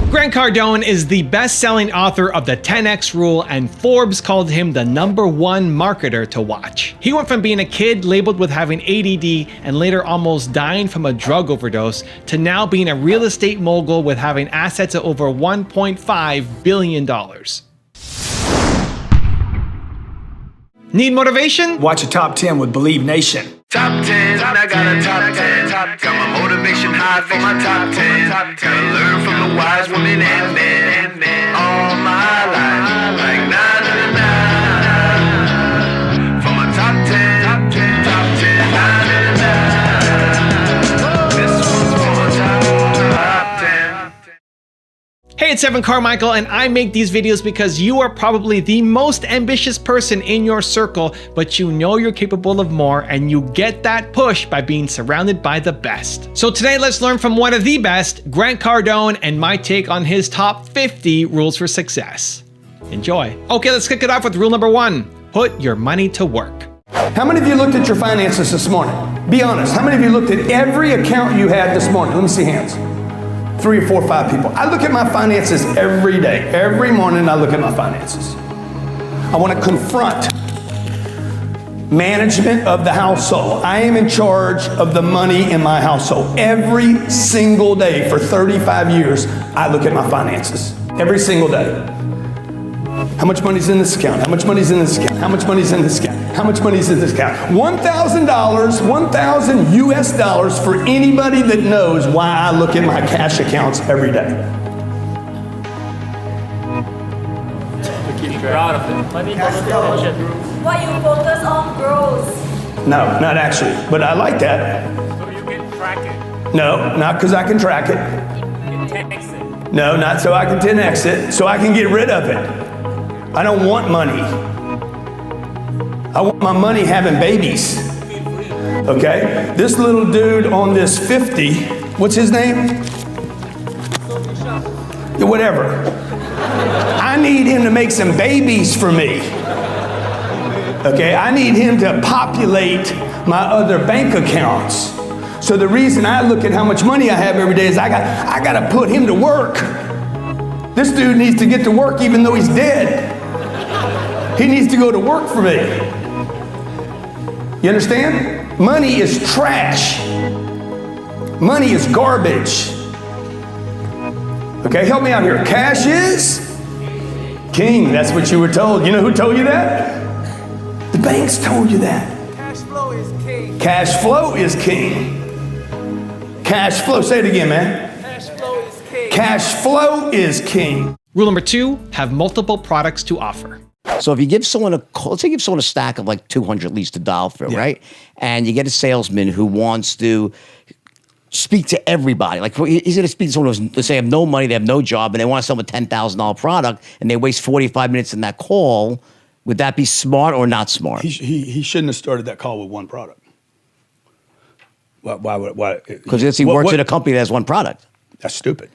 Grant Cardone is the best-selling author of the 10X Rule, and Forbes called him the #1 marketer to watch. He went from being a kid labeled with having ADD and later almost dying from a drug overdose to now being a real estate mogul with having assets of over $1.5 billion. Need motivation? Watch a top 10 with Believe Nation. Top 10, I got a top 10. Got my motivation high for my top 10. Gotta learn from the wise women and men. All my life, like na na na na. For my top 10, top 10, top 10, na na na na. This one's for my top 10. Hey, it's Carmichael, and I make these videos because you are probably the most ambitious person in your circle, but you know you're capable of more, and you get that push by being surrounded by the best. So today, let's learn from one of the best, Grant Cardone, and my take on his top 50 rules for success. Enjoy. Okay, let's kick it off with rule number 1. Put your money to work. How many of you looked at your finances this morning? Be honest. How many of you looked at every account you had this morning? Let me see hands. 3 or 4 or 5 people. I look at my finances every day. Every morning I look at my finances. I want to confront management of the household. I am in charge of the money in my household. Every single day for 35 years, I look at my finances. Every single day. How much money's in this account? How much money's in this account? How much money's in this account? How much money's in this account? $1,000, 1,000 US dollars for anybody that knows why I look at my cash accounts every day. Keep proud of it. Why you focus on growth? No, not actually, but I like that. So you can track it. No, not because I can track it. You can 10x it. No, not so I can 10x it, so I can get rid of it. I don't want money. I want my money having babies. Okay? This little dude on this 50, what's his name? Yeah, whatever. I need him to make some babies for me. Okay? I need him to populate my other bank accounts. So the reason I look at how much money I have every day is I got to put him to work. This dude needs to get to work even though he's dead. He needs to go to work for me. You understand? Money is trash. Money is garbage. Okay, help me out here. Cash is king. That's what you were told. You know who told you that? The banks told you that. Cash flow is king. Cash flow is king. Cash flow. Say it again, man. Cash flow is king. Cash flow is king. Rule number 2, have multiple products to offer. So if you give someone let's say you give someone a stack of like 200 leads to dial through, right? And you get a salesman who wants to speak to everybody. Like he's going to speak to someone who's, let's say, have no money, they have no job, and they want to sell a $10,000 product, and they waste 45 minutes in that call. Would that be smart or not smart? He shouldn't have started that call with one product. Why? Because he works at a company that has one product. That's stupid.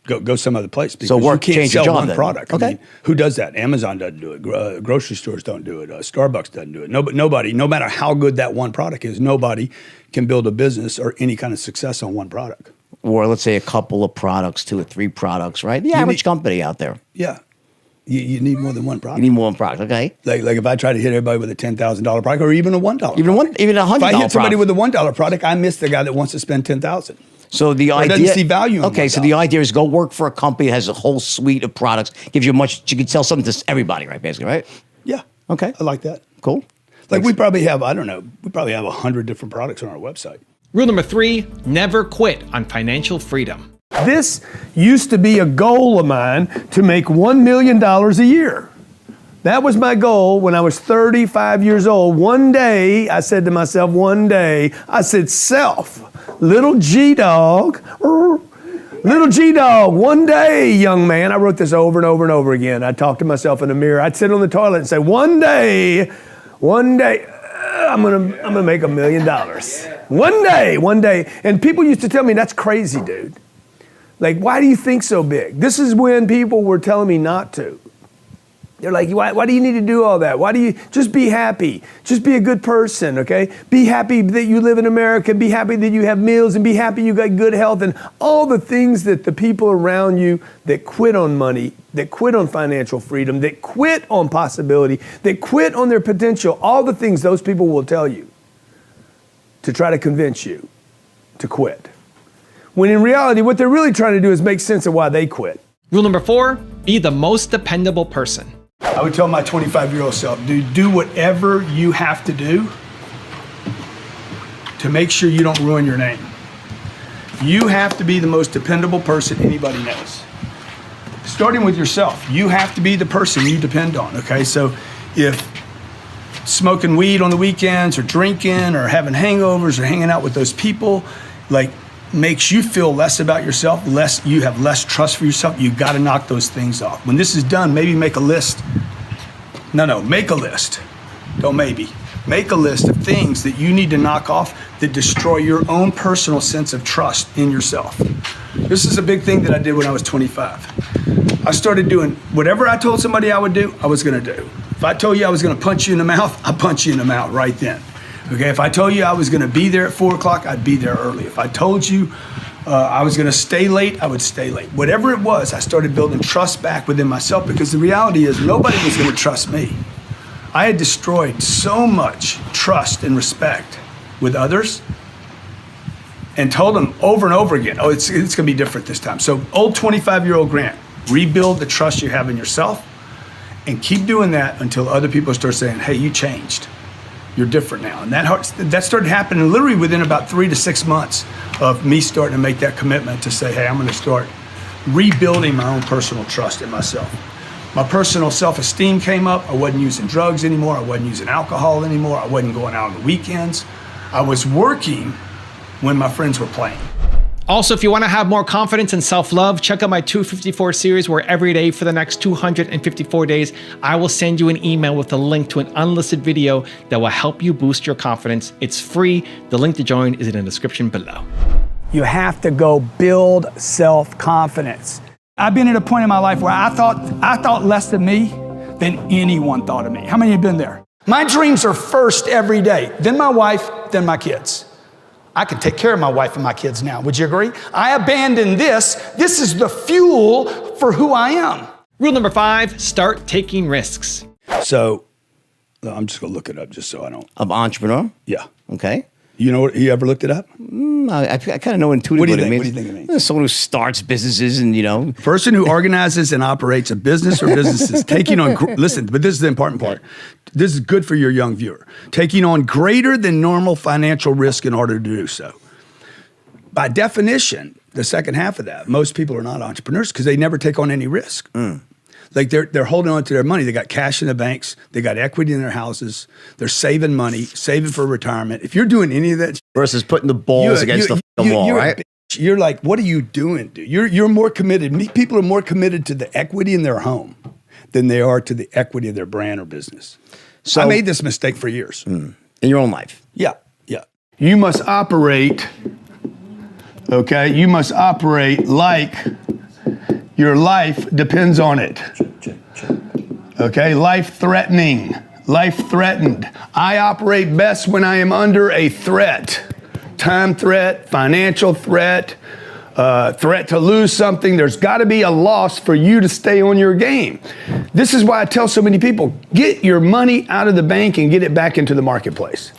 Go some other place. Because So work, you can't change your sell job one then. product. Okay. I mean, who does that? Amazon doesn't do it. Grocery stores don't do it. Starbucks doesn't do it. Nobody, no matter how good that one product is, nobody can build a business or any kind of success on one product. Or let's say a couple of products, 2 or 3 products, right? The average company out there. Yeah. You need more than one You product. need more than product, okay? Like if I try to hit everybody with a $10,000 product or even a $1 product. Even a $100 If I hit somebody product. with a $1 product, I miss the guy that wants to spend $10,000. So the Or idea doesn't see value in Okay, so $1. the idea is go work for a company that has a whole suite of products, gives you you can sell something to everybody, right? Basically, right? Yeah. Okay. I like that. Cool. Like we probably have, I don't know, 100 different products on our website. Rule number 3, never quit on financial freedom. This used to be a goal of mine to make $1 million a year. That was my goal when I was 35 years old. One day, I said to myself, self, little G-dog, one day, young man. I wrote this over and over and over again. I talked to myself in the mirror. I'd sit on the toilet and say, one day, I'm gonna make $1 million. One day. And people used to tell me, that's crazy, dude. Like, why do you think so big? This is when people were telling me not to. They're like, why do you need to do all that? Why do you just be happy? Just be a good person, okay? Be happy that you live in America. Be happy that you have meals, and be happy you got good health, and all the things that the people around you that quit on money, that quit on financial freedom, that quit on possibility, that quit on their potential, all the things those people will tell you to try to convince you to quit. When in reality, what they're really trying to do is make sense of why they quit. Rule number 4, be the most dependable person. I would tell my 25-year-old self, dude, do whatever you have to do to make sure you don't ruin your name. You have to be the most dependable person anybody knows. Starting with yourself, you have to be the person you depend on, okay? So if smoking weed on the weekends or drinking or having hangovers or hanging out with those people, like, makes you feel less about yourself, you have less trust for yourself, you gotta knock those things off. When this is done, maybe make a list. No, make a list. Don't maybe. Make a list of things that you need to knock off that destroy your own personal sense of trust in yourself. This is a big thing that I did when I was 25. I started doing whatever I told somebody I would do, I was gonna do. If I told you I was gonna punch you in the mouth, I'd punch you in the mouth right then. Okay, if I told you I was gonna be there at 4 o'clock, I'd be there early. If I told you I was gonna stay late, I would stay late. Whatever it was, I started building trust back within myself, because the reality is nobody was gonna trust me. I had destroyed so much trust and respect with others and told them over and over again, oh, it's gonna be different this time. So old 25-year-old Grant, rebuild the trust you have in yourself and keep doing that until other people start saying, hey, you changed. You're different now. And that started happening literally within about 3 to 6 months of me starting to make that commitment to say, hey, I'm gonna start rebuilding my own personal trust in myself. My personal self-esteem came up. I wasn't using drugs anymore. I wasn't using alcohol anymore. I wasn't going out on the weekends. I was working when my friends were playing. Also, if you want to have more confidence and self-love, check out my 254 series, where every day for the next 254 days, I will send you an email with a link to an unlisted video that will help you boost your confidence. It's free. The link to join is in the description below. You have to go build self-confidence. I've been at a point in my life where I thought less of me than anyone thought of me. How many have been there? My dreams are first every day, then my wife, then my kids. I can take care of my wife and my kids now. Would you agree? I abandoned this. This is the fuel for who I am. Rule number 5, start taking risks. So I'm just gonna look it up just so I don't. Of entrepreneur? Yeah. Okay. You know what, you ever looked it up? I kind of know intuitively What do you think? what it means. What do you think it means? Someone who starts businesses and, Person who organizes and operates a business or businesses, taking on, listen, but this is the important part. This is good for your young viewer. Taking on greater than normal financial risk in order to do so. By definition, the second half of that, most people are not entrepreneurs because they never take on any risk. Like they're holding on to their money. They got cash in the banks. They got equity in their houses. They're saving money, saving for retirement. If you're doing any of that, versus putting the balls against the wall, right? You're like, what are you doing, dude? You're more committed. People are more committed to the equity in their home than they are to the equity of their brand or business. So I made this mistake for years. In your own life. Yeah. You must operate, okay? You must operate like your life depends on it. Okay, life threatening, life threatened. I operate best when I am under a threat. Time threat, financial threat, threat to lose something. There's gotta be a loss for you to stay on your game. This is why I tell so many people, get your money out of the bank and get it back into the marketplace.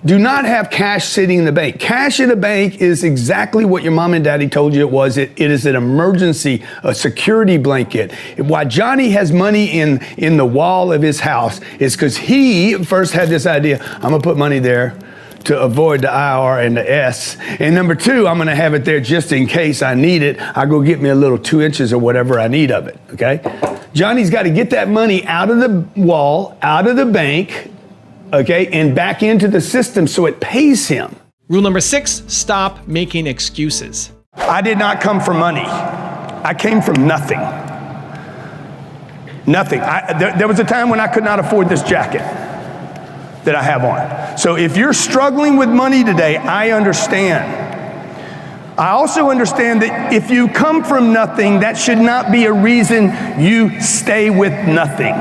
Do not have cash sitting in the bank. Cash in the bank is exactly what your mom and daddy told you it was. It is an emergency, a security blanket. Why Johnny has money in the wall of his house is because he first had this idea, I'm gonna put money there to avoid the IR and the S. And number 2, I'm gonna have it there just in case I need it. I go get me a little 2 inches or whatever I need of it, okay? Johnny's gotta get that money out of the wall, out of the bank, okay, and back into the system so it pays him. Rule number 6, stop making excuses. I did not come from money. I came from nothing. Nothing. There was a time when I could not afford this jacket that I have on. So if you're struggling with money today, I understand. I also understand that if you come from nothing, that should not be a reason you stay with nothing.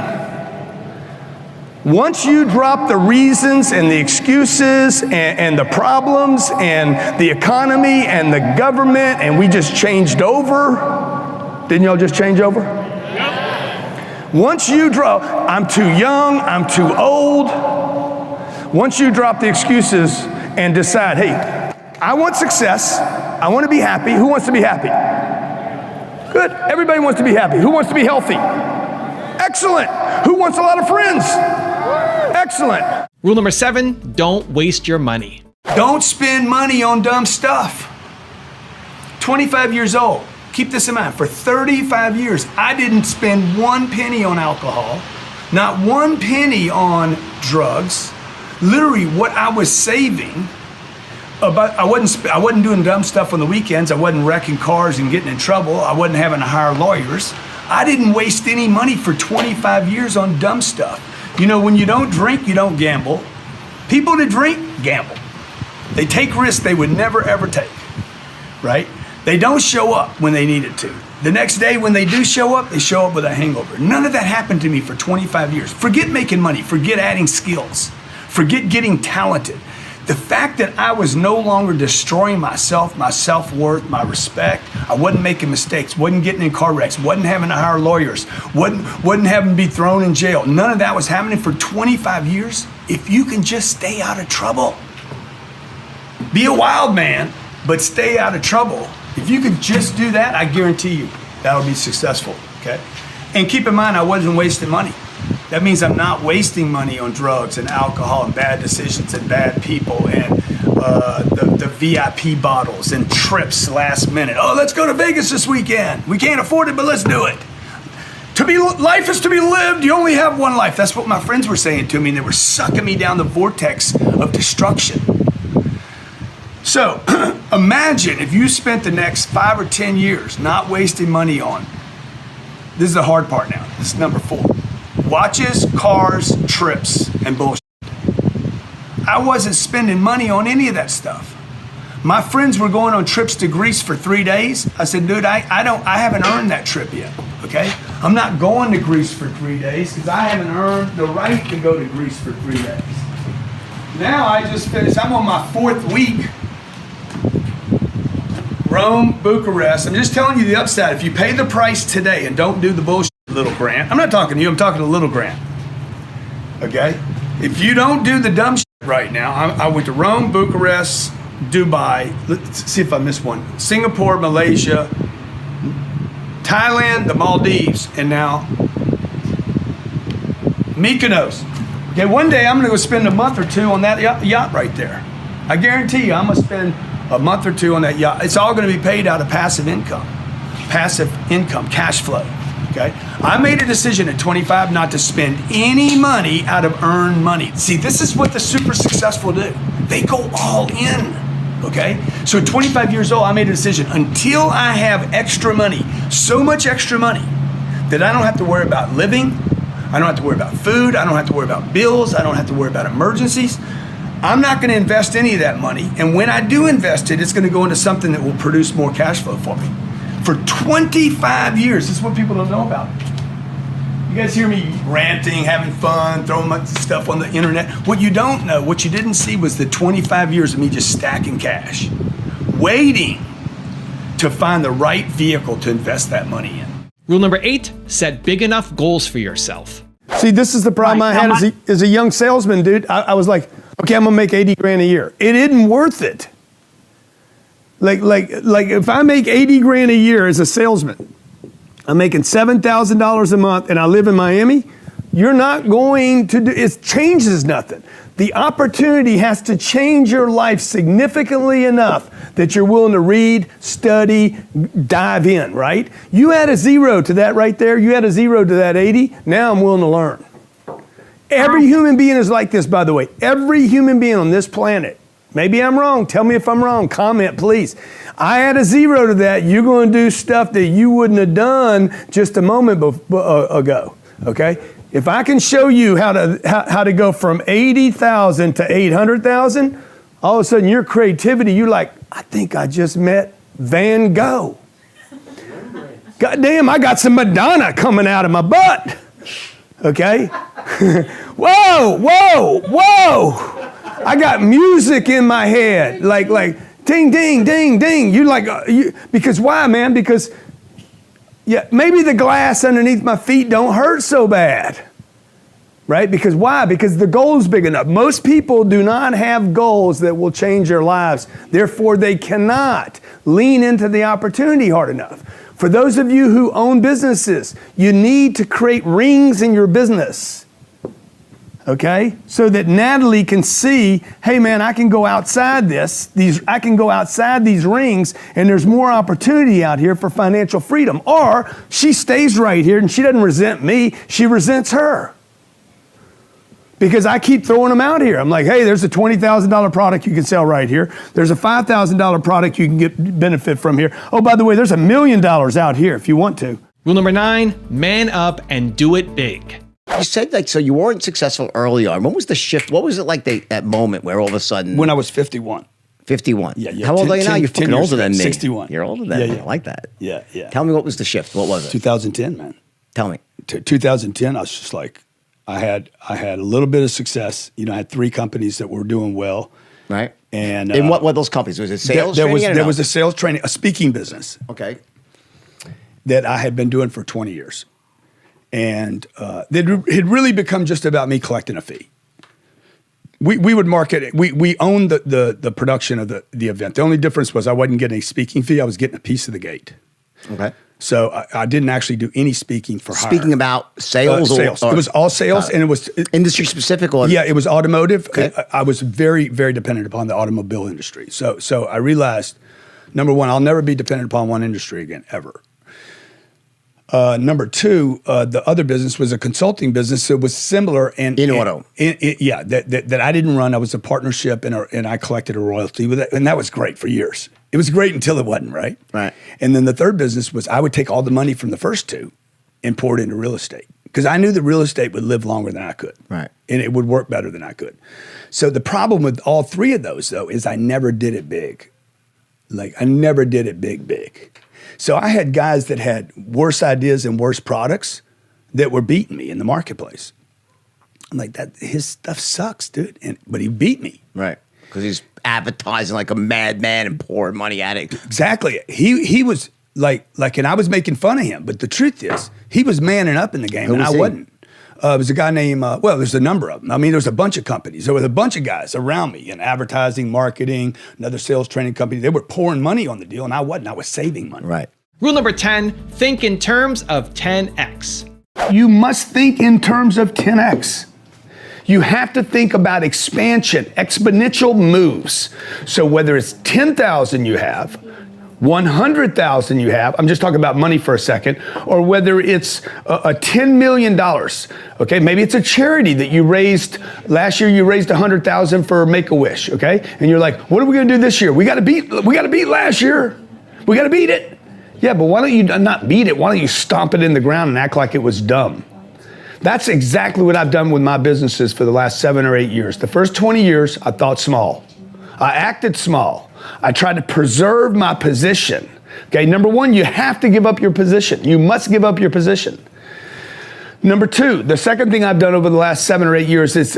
Once you drop the reasons and the excuses and the problems and the economy and the government and we just changed over, didn't y'all just change over? Once you drop, I'm too young, I'm too old. Once you drop the excuses and decide, hey, I want success, I want to be happy. Who wants to be happy? Good, everybody wants to be happy. Who wants to be healthy? Excellent. Who wants a lot of friends? Excellent. Rule number 7, don't waste your money. Don't spend money on dumb stuff. 25 years old. Keep this in mind. For 35 years, I didn't spend 1 penny on alcohol, not 1 penny on drugs. Literally, what I was saving, I wasn't doing dumb stuff on the weekends. I wasn't wrecking cars and getting in trouble. I wasn't having to hire lawyers. I didn't waste any money for 25 years on dumb stuff. You know, when you don't drink, you don't gamble. People that drink, gamble. They take risks they would never, ever take, right? They don't show up when they needed to. The next day when they do show up, they show up with a hangover. None of that happened to me for 25 years. Forget making money, forget adding skills, forget getting talented. The fact that I was no longer destroying myself, my self-worth, my respect, I wasn't making mistakes, wasn't getting in car wrecks, wasn't having to hire lawyers, wasn't having to be thrown in jail. None of that was happening for 25 years. If you can just stay out of trouble, be a wild man, but stay out of trouble. If you could just do that, I guarantee you that'll be successful, okay? And keep in mind, I wasn't wasting money. That means I'm not wasting money on drugs and alcohol and bad decisions and bad people and the VIP bottles and trips last minute. Oh, let's go to Vegas this weekend. We can't afford it, but let's do it. Life is to be lived. You only have one life. That's what my friends were saying to me, and they were sucking me down the vortex of destruction. So imagine if you spent the next 5 or 10 years not wasting money on, this is the hard part now, this is number 4. Watches, cars, trips, and bullshit. I wasn't spending money on any of that stuff. My friends were going on trips to Greece for 3 days. I said, dude, I haven't earned that trip yet, okay? I'm not going to Greece for 3 days because I haven't earned the right to go to Greece for 3 days. Now I just finished, I'm on my 4th week. Rome, Bucharest. I'm just telling you the upside. If you pay the price today and don't do the bullshit, little Grant. I'm not talking to you, I'm talking to little Grant. Okay? If you don't do the dumb shit right now, I went to Rome, Bucharest, Dubai. Let's see if I missed one. Singapore, Malaysia, Thailand, the Maldives, and now Mykonos. Okay, one day I'm gonna go spend a month or 2 on that yacht right there. I guarantee you I'm gonna spend a month or 2 on that yacht. It's all gonna be paid out of passive income, cash flow. Okay? I made a decision at 25 not to spend any money out of earned money. See, this is what the super successful do. They go all in, okay? So at 25 years old, I made a decision until I have extra money, so much extra money, that I don't have to worry about living, I don't have to worry about food, I don't have to worry about bills, I don't have to worry about emergencies. I'm not gonna invest any of that money, and when I do invest it, it's gonna go into something that will produce more cash flow for me. For 25 years, this is what people don't know about. You guys hear me ranting, having fun, throwing my stuff on the internet. What you don't know, what you didn't see was the 25 years of me just stacking cash, waiting to find the right vehicle to invest that money in. Rule number 8, set big enough goals for yourself. See, this is the problem I had as a young salesman, dude. I was like, okay, I'm gonna make 80 grand a year. It isn't worth it. Like if I make 80 grand a year as a salesman, I'm making $7,000 a month and I live in Miami, you're not going to do, it changes nothing. The opportunity has to change your life significantly enough that you're willing to read, study, dive in, right? You add a 0 to that right there, you add a 0 to that 80, now I'm willing to learn. Every human being is like this, by the way. Every human being on this planet. Maybe I'm wrong. Tell me if I'm wrong. Comment, please. I add a 0 to that. You're going to do stuff that you wouldn't have done just a moment ago. Okay? If I can show you how to go from 80,000 to 800,000, all of a sudden your creativity, you're like, I think I just met Van Gogh. God damn, I got some Madonna coming out of my butt. Okay? Whoa, whoa, whoa. I got music in my head, like ding, ding, ding, ding. Because why, man? Because maybe the glass underneath my feet don't hurt so bad, right? Because why? Because the goal's big enough. Most people do not have goals that will change their lives. Therefore, they cannot lean into the opportunity hard enough. For those of you who own businesses, you need to create rings in your business. Okay, so that Natalie can see, hey man, I can go outside I can go outside these rings, and there's more opportunity out here for financial freedom. Or she stays right here and she doesn't resent me, she resents her. Because I keep throwing them out here. I'm like, hey, there's a $20,000 product you can sell right here. There's a $5,000 product you can get benefit from here. Oh, by the way, there's $1 million out here if you want to. Rule number 9, man up and do it big. You said so you weren't successful early on. When was the shift? What was it like that moment where all of a sudden? When I was 51. 51. Yeah. How old are you now? You're fucking older than me. 61. You're older than me. I like that. Yeah. Tell me what was the shift? What was it? 2010, man. Tell me. 2010, I was just like, I had a little bit of success. I had 3 companies that were doing well. Right. And what were those companies? Was it sales there training? There was a sales training, a speaking business. Okay. That I had been doing for 20 years. And it had really become just about me collecting a fee. We would market it. We owned the production of the event. The only difference was I wasn't getting a speaking fee. I was getting a piece of the gate. Okay. So I didn't actually do any speaking for hire. Speaking about sales? Sales. It was all sales, and it was industry specific? Or? Yeah, it was automotive. Okay. I was very, very dependent upon the automobile industry. So I realized, number one, I'll never be dependent upon one industry again, ever. Number 2, the other business was a consulting business that was similar in auto. That I didn't run. I was a partnership, and I collected a royalty with it, and that was great for years. It was great until it wasn't, right? Right. And then the third business was I would take all the money from the first 2 and pour it into real estate because I knew that real estate would live longer than I could, right? And it would work better than I could. So the problem with all 3 of those, though, is I never did it big. I never did it big. So I had guys that had worse ideas and worse products that were beating me in the marketplace. I'm like, his stuff sucks, dude. But he beat me. Right. Because he's advertising like a madman and pouring money at it. Exactly. He was like, and I was making fun of him. But the truth is, he was manning up in the game, and I wasn't. It was a guy named, there's a number of them. I mean, there's a bunch of companies. There was a bunch of guys around me in advertising, marketing, another sales training company. They were pouring money on the deal, and I wasn't. I was saving money. Right. Rule number 10, think in terms of 10x. You must think in terms of 10x. You have to think about expansion, exponential moves. So whether it's 10,000 you have, 100,000 you have, I'm just talking about money for a second, or whether it's a $10 million, okay? Maybe it's a charity that you raised, last year you raised 100,000 for Make-A-Wish, okay? And you're like, what are we gonna do this year? We gotta beat last year. We gotta beat it. Yeah, but why don't you not beat it? Why don't you stomp it in the ground and act like it was dumb? That's exactly what I've done with my businesses for the last 7 or 8 years. The first 20 years, I thought small. I acted small. I tried to preserve my position. Okay, number 1, you have to give up your position. You must give up your position. Number 2, the second thing I've done over the last 7 or 8 years is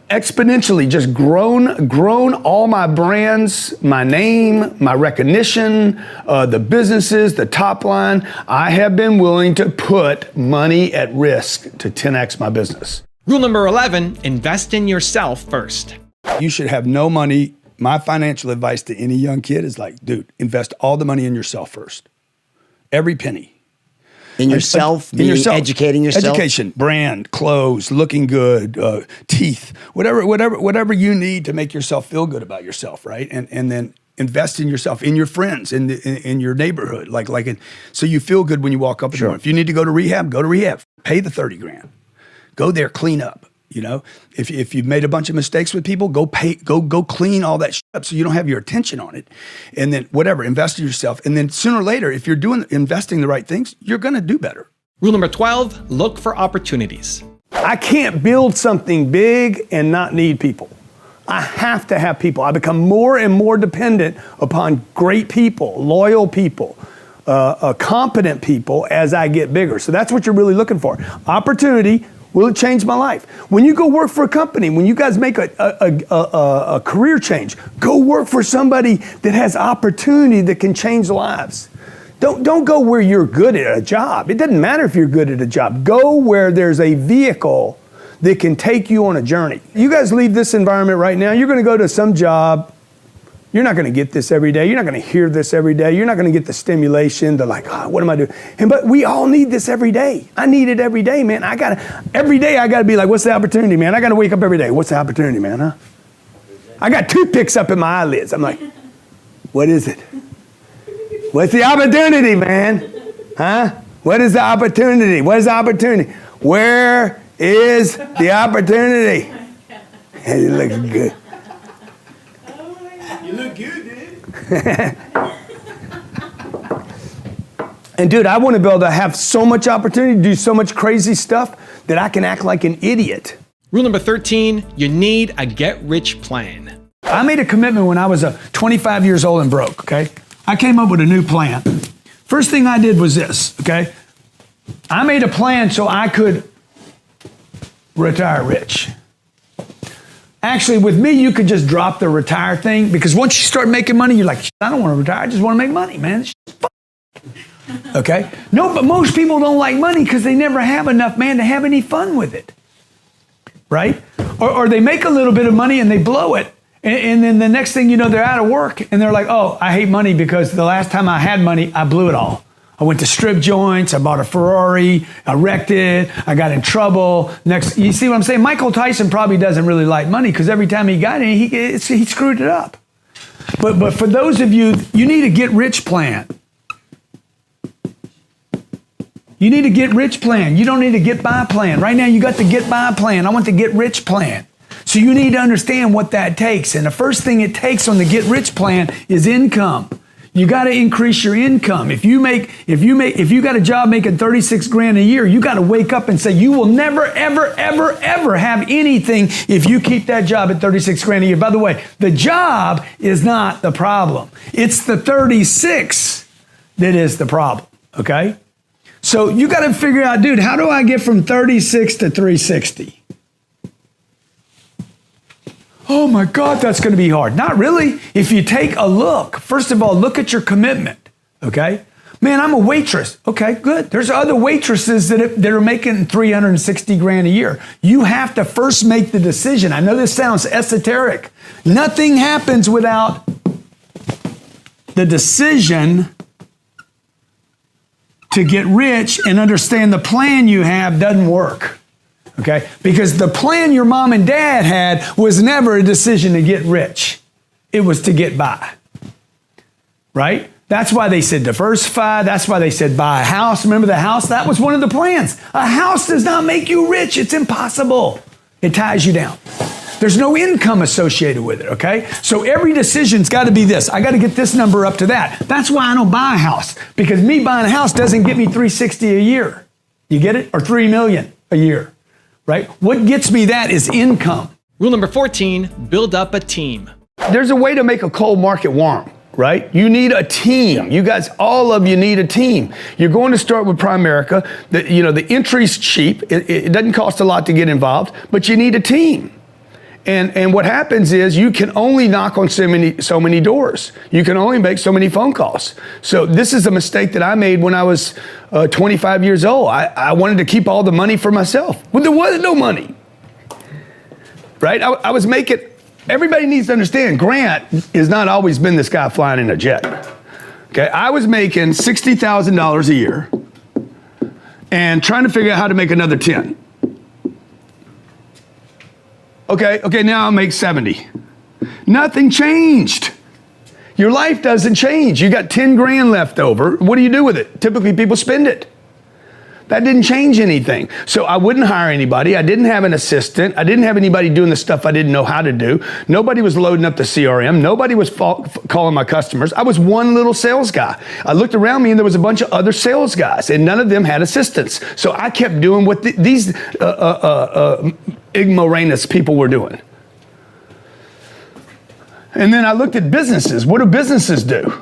exponentially just grown all my brands, my name, my recognition, the businesses, the top line. I have been willing to put money at risk to 10x my business. Rule number 11, invest in yourself first. You should have no money. My financial advice to any young kid is like, dude, invest all the money in yourself first. Every penny. In yourself, educating yourself? Education, brand, clothes, looking good, teeth, whatever you need to make yourself feel good about yourself, right? And then invest in yourself, in your friends, in your neighborhood, so you feel good when you walk up the door. If you need to go to rehab, go to rehab. Pay the $30,000. Go there, clean up. If you've made a bunch of mistakes with people, go clean all that shit up so you don't have your attention on it. And then invest in yourself. And then sooner or later, if you're investing the right things, you're going to do better. Rule number 12, look for opportunities. I can't build something big and not need people. I have to have people. I become more and more dependent upon great people, loyal people, competent people as I get bigger. So that's what you're really looking for. Opportunity Will it change my life? When you go work for a company, when you guys make a career change, go work for somebody that has opportunity that can change lives. Don't go where you're good at a job. It doesn't matter if you're good at a job. Go where there's a vehicle that can take you on a journey. You guys leave this environment right now, you're gonna go to some job. You're not gonna get this every day. You're not gonna hear this every day. You're not gonna get the stimulation, what am I doing? But we all need this every day. I need it every day, man. Every day I gotta be like, what's the opportunity, man? I gotta wake up every day. What's the opportunity, man, huh? I got toothpicks up in my eyelids. I'm like, what is it? What's the opportunity, man? Huh? What is the opportunity? What is the opportunity? Where is the opportunity? And it looks good. You look good, dude. And dude, I want to be able to have so much opportunity to do so much crazy stuff that I can act like an idiot. Rule number 13, you need a get-rich plan. I made a commitment when I was 25 years old and broke, okay? I came up with a new plan. First thing I did was this, okay? I made a plan so I could retire rich. Actually, with me, you could just drop the retire thing because once you start making money, you're like, I don't want to retire. I just want to make money, man. Okay? No, but most people don't like money because they never have enough, man, to have any fun with it. Right? Or they make a little bit of money and they blow it. And then the next thing you know, they're out of work and they're like, oh, I hate money because the last time I had money, I blew it all. I went to strip joints, I bought a Ferrari, I wrecked it, I got in trouble. You see what I'm saying? Michael Tyson probably doesn't really like money because every time he got it, he screwed it up. But for those of you, you need a get-rich plan. You need a get-rich plan. You don't need a get-by plan. Right now, you got the get-by plan. I want the get-rich plan. So you need to understand what that takes. And the first thing it takes on the get-rich plan is income. You got to increase your income. If you got a job making 36 grand a year, you got to wake up and say you will never, ever, ever, ever have anything if you keep that job at 36 grand a year. By the way, the job is not the problem. It's the 36 that is the problem, okay? So you got to figure out, dude, how do I get from 36 to 360? Oh my God, that's going to be hard. Not really. If you take a look, first of all, look at your commitment, okay? Man, I'm a waitress. Okay, good. There's other waitresses that are making 360 grand a year. You have to first make the decision. I know this sounds esoteric. Nothing happens without the decision to get rich and understand the plan you have doesn't work. Okay? Because the plan your mom and dad had was never a decision to get rich. It was to get by. Right? That's why they said diversify. That's why they said buy a house. Remember the house? That was one of the plans. A house does not make you rich. It's impossible. It ties you down. There's no income associated with it, okay? So every decision's got to be this. I got to get this number up to that. That's why I don't buy a house. Because me buying a house doesn't get me $360 a year. You get it? Or $3 million a year. Right? What gets me that is income. Rule number 14, build up a team. There's a way to make a cold market warm, right? You need a team. You guys, all of you need a team. You're going to start with Primerica. The entry's cheap. It doesn't cost a lot to get involved, but you need a team. And what happens is you can only knock on so many doors. You can only make so many phone calls. So this is a mistake that I made when I was 25 years old. I wanted to keep all the money for myself. Well, there was no money, right? I was making, everybody needs to understand, Grant has not always been this guy flying in a jet. Okay, I was making $60,000 a year and trying to figure out how to make another 10. Okay, now I make 70. Nothing changed. Your life doesn't change. You got 10 grand left over. What do you do with it? Typically people spend it. That didn't change anything. So I wouldn't hire anybody. I didn't have an assistant. I didn't have anybody doing the stuff I didn't know how to do. Nobody was loading up the CRM. Nobody was calling my customers. I was one little sales guy. I looked around me and there was a bunch of other sales guys and none of them had assistants. So I kept doing what these ignoramus people were doing. And then I looked at businesses. What do businesses do?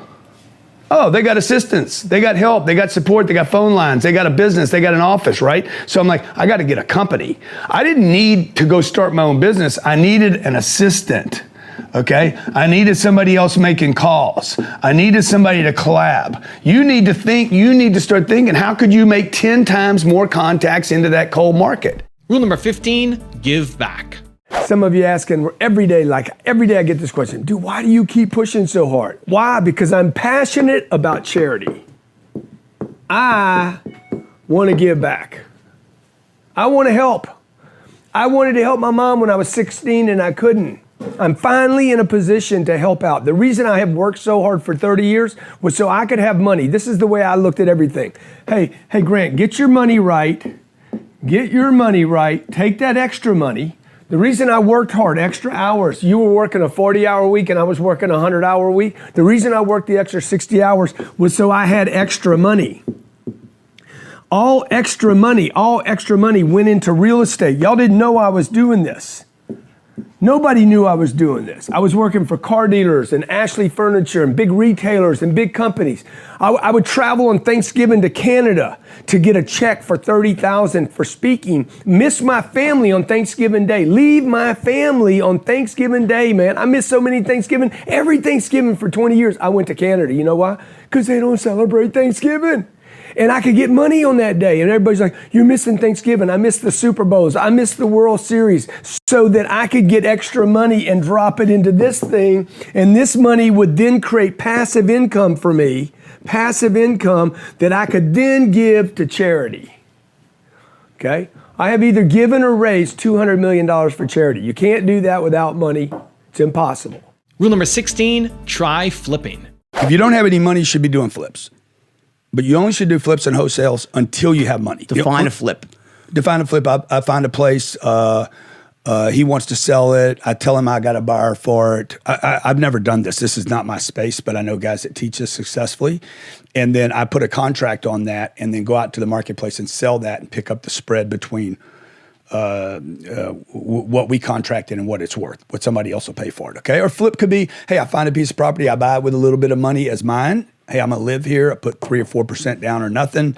Oh, they got assistants, they got help, they got support, they got phone lines, they got a business, they got an office, right? So I'm like, I got to get a company. I didn't need to go start my own business. I needed an assistant, okay? I needed somebody else making calls. I needed somebody to collab. You need to start thinking, how could you make 10 times more contacts into that cold market? Rule number 15, give back. Some of you asking every day I get this question, dude, why do you keep pushing so hard? Why? Because I'm passionate about charity. I want to give back. I want to help. I wanted to help my mom when I was 16 and I couldn't. I'm finally in a position to help out. The reason I have worked so hard for 30 years was so I could have money. This is the way I looked at everything. Hey, Grant, get your money right. Get your money right. Take that extra money. The reason I worked hard, extra hours, you were working a 40-hour week and I was working a 100-hour week. The reason I worked the extra 60 hours was so I had extra money. All extra money went into real estate. Y'all didn't know I was doing this. Nobody knew I was doing this. I was working for car dealers and Ashley Furniture and big retailers and big companies. I would travel on Thanksgiving to Canada to get a check for $30,000 for speaking. Miss my family on Thanksgiving Day. Leave my family on Thanksgiving Day, man. I miss so many Thanksgiving. Every Thanksgiving for 20 years, I went to Canada. You know why? Because they don't celebrate Thanksgiving. And I could get money on that day. And everybody's like, you're missing Thanksgiving. I missed the Super Bowls. I missed the World Series so that I could get extra money and drop it into this thing. And this money would then create passive income for me, passive income that I could then give to charity. Okay? I have either given or raised $200 million for charity. You can't do that without money. It's impossible. Rule number 16, try flipping. If you don't have any money, you should be doing flips. But you only should do flips and wholesales until you have money. Define a flip. Define a flip. I find a place. He wants to sell it. I tell him I got a buyer for it. I've never done this. This is not my space, but I know guys that teach this successfully. And then I put a contract on that and then go out to the marketplace and sell that and pick up the spread between what we contracted and what it's worth, what somebody else will pay for it, okay? Or flip could be, hey, I find a piece of property, I buy it with a little bit of money as mine. Hey, I'm gonna live here, I put 3 or 4% down or nothing,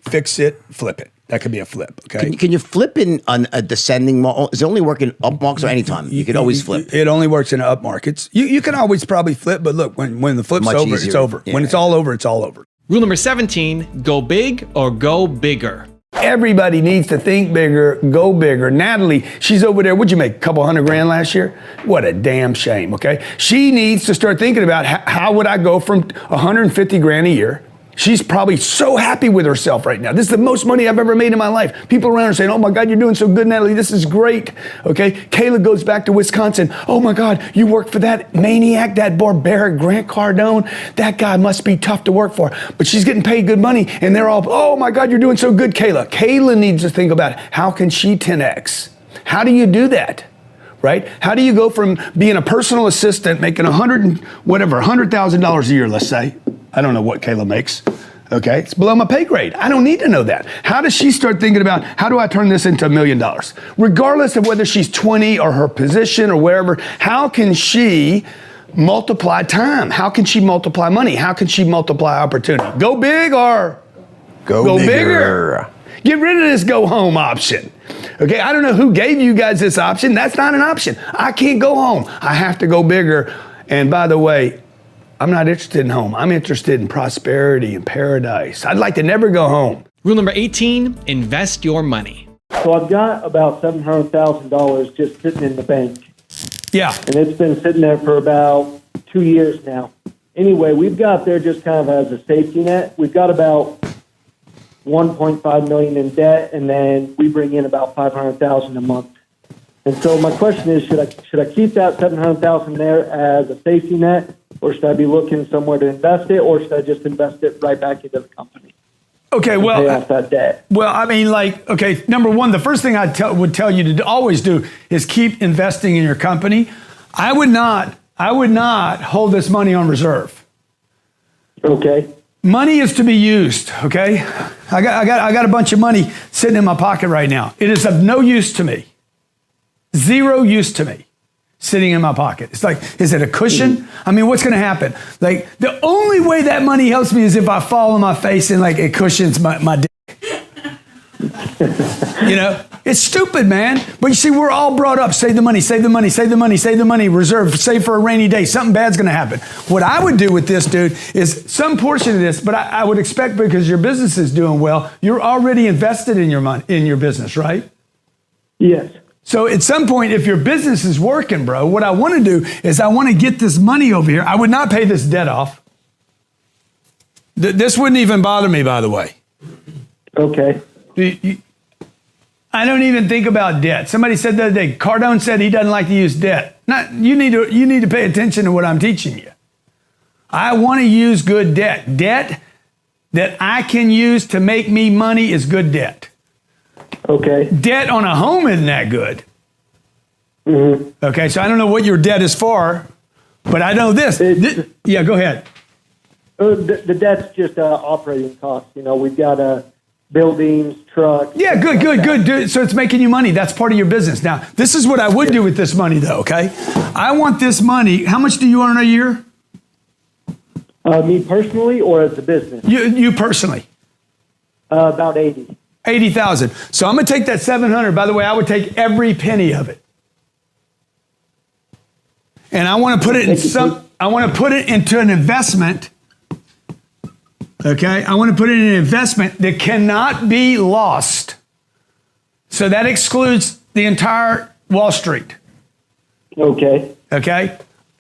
fix it, flip it. That could be a flip, okay? Can you flip in on a descending market? Does it only work in up markets or anytime? You could always flip. It only works in up markets. You can always probably flip, but look, when the flip's Much over, easier. it's over. Yeah. When it's all over, it's all over. Rule number 17, go big or go bigger. Everybody needs to think bigger, go bigger. Natalie, she's over there. What'd you make? A couple $100,000 last year? What a damn shame, okay? She needs to start thinking about how would I go from $150,000 a year. She's probably so happy with herself right now. This is the most money I've ever made in my life. People around her saying, oh my God, you're doing so good, Natalie. This is great, okay? Kayla goes back to Wisconsin. Oh my God, you work for that maniac, that barbaric Grant Cardone. That guy must be tough to work for. But she's getting paid good money and they're all, oh my God, you're doing so good, Kayla. Kayla needs to think about how can she 10X? How do you do that? Right? How do you go from being a personal assistant making $100,000 a year, let's say? I don't know what Kayla makes. Okay, it's below my pay grade. I don't need to know that. How does she start thinking about how do I turn this into $1 million? Regardless of whether she's 20 or her position or wherever, how can she multiply time? How can she multiply money? How can she multiply opportunity? Go big or go bigger? Get rid of this go home option. Okay, I don't know who gave you guys this option. That's not an option. I can't go home. I have to go bigger. And by the way, I'm not interested in home. I'm interested in prosperity and paradise. I'd like to never go home. Rule number 18, invest your money. So I've got about $700,000 just sitting in the bank. Yeah. And it's been sitting there for about 2 years now. Anyway, we've got there just kind of as a safety net. We've got about $1.5 million in debt, and then we bring in about $500,000 a month. And so my question is, should I keep that $700,000 there as a safety net, or should I be looking somewhere to invest it, or should I just invest it right back into the company? Okay, Pay off that debt. Well, I mean, like, okay, number one, the first thing I would tell you to always do is keep investing in your company. I would not hold this money on reserve. Okay. Money is to be used. Okay, I got a bunch of money sitting in my pocket right now. It is of no use to me. Zero use to me. sitting in my pocket. It's like, is it a cushion? I mean, what's going to happen? Like, the only way that money helps me is if I fall on my face and like it cushions my dick. You know, it's stupid, man. But you see, we're all brought up, save the money, save the money, save the money, save the money, reserve, save for a rainy day. Something bad's going to happen. What I would do with this, dude, is some portion of this, but I would expect, because your business is doing well, you're already invested in your money, in your business, right? Yes. So at some point, if your business is working, bro, what I want to do is I want to get this money over here. I would not pay this debt off. This wouldn't even bother me, by the way. Okay. I don't even think about debt. Somebody said the other day, Cardone said he doesn't like to use debt. You need to pay attention to what I'm teaching you. I want to use good debt. Debt that I can use to make me money is good debt. Okay. Debt on a home isn't that good. Mm-hmm. Okay, so I don't know what your debt is for, but I know this. Yeah, go ahead. The debt's just operating costs. You know, we've got buildings, trucks. Yeah, good. Dude, so it's making you money. That's part of your business. Now, this is what I would do with this money, though, okay? I want this money. How much do you earn a year? Me personally, or as a business? You personally. About 80. 80,000. So I'm going to take that 700. By the way, I would take every penny of it. And I want to put it in I want to put it into an investment. Okay? I want to put it in an investment that cannot be lost. So that excludes the entire Wall Street. Okay. Okay?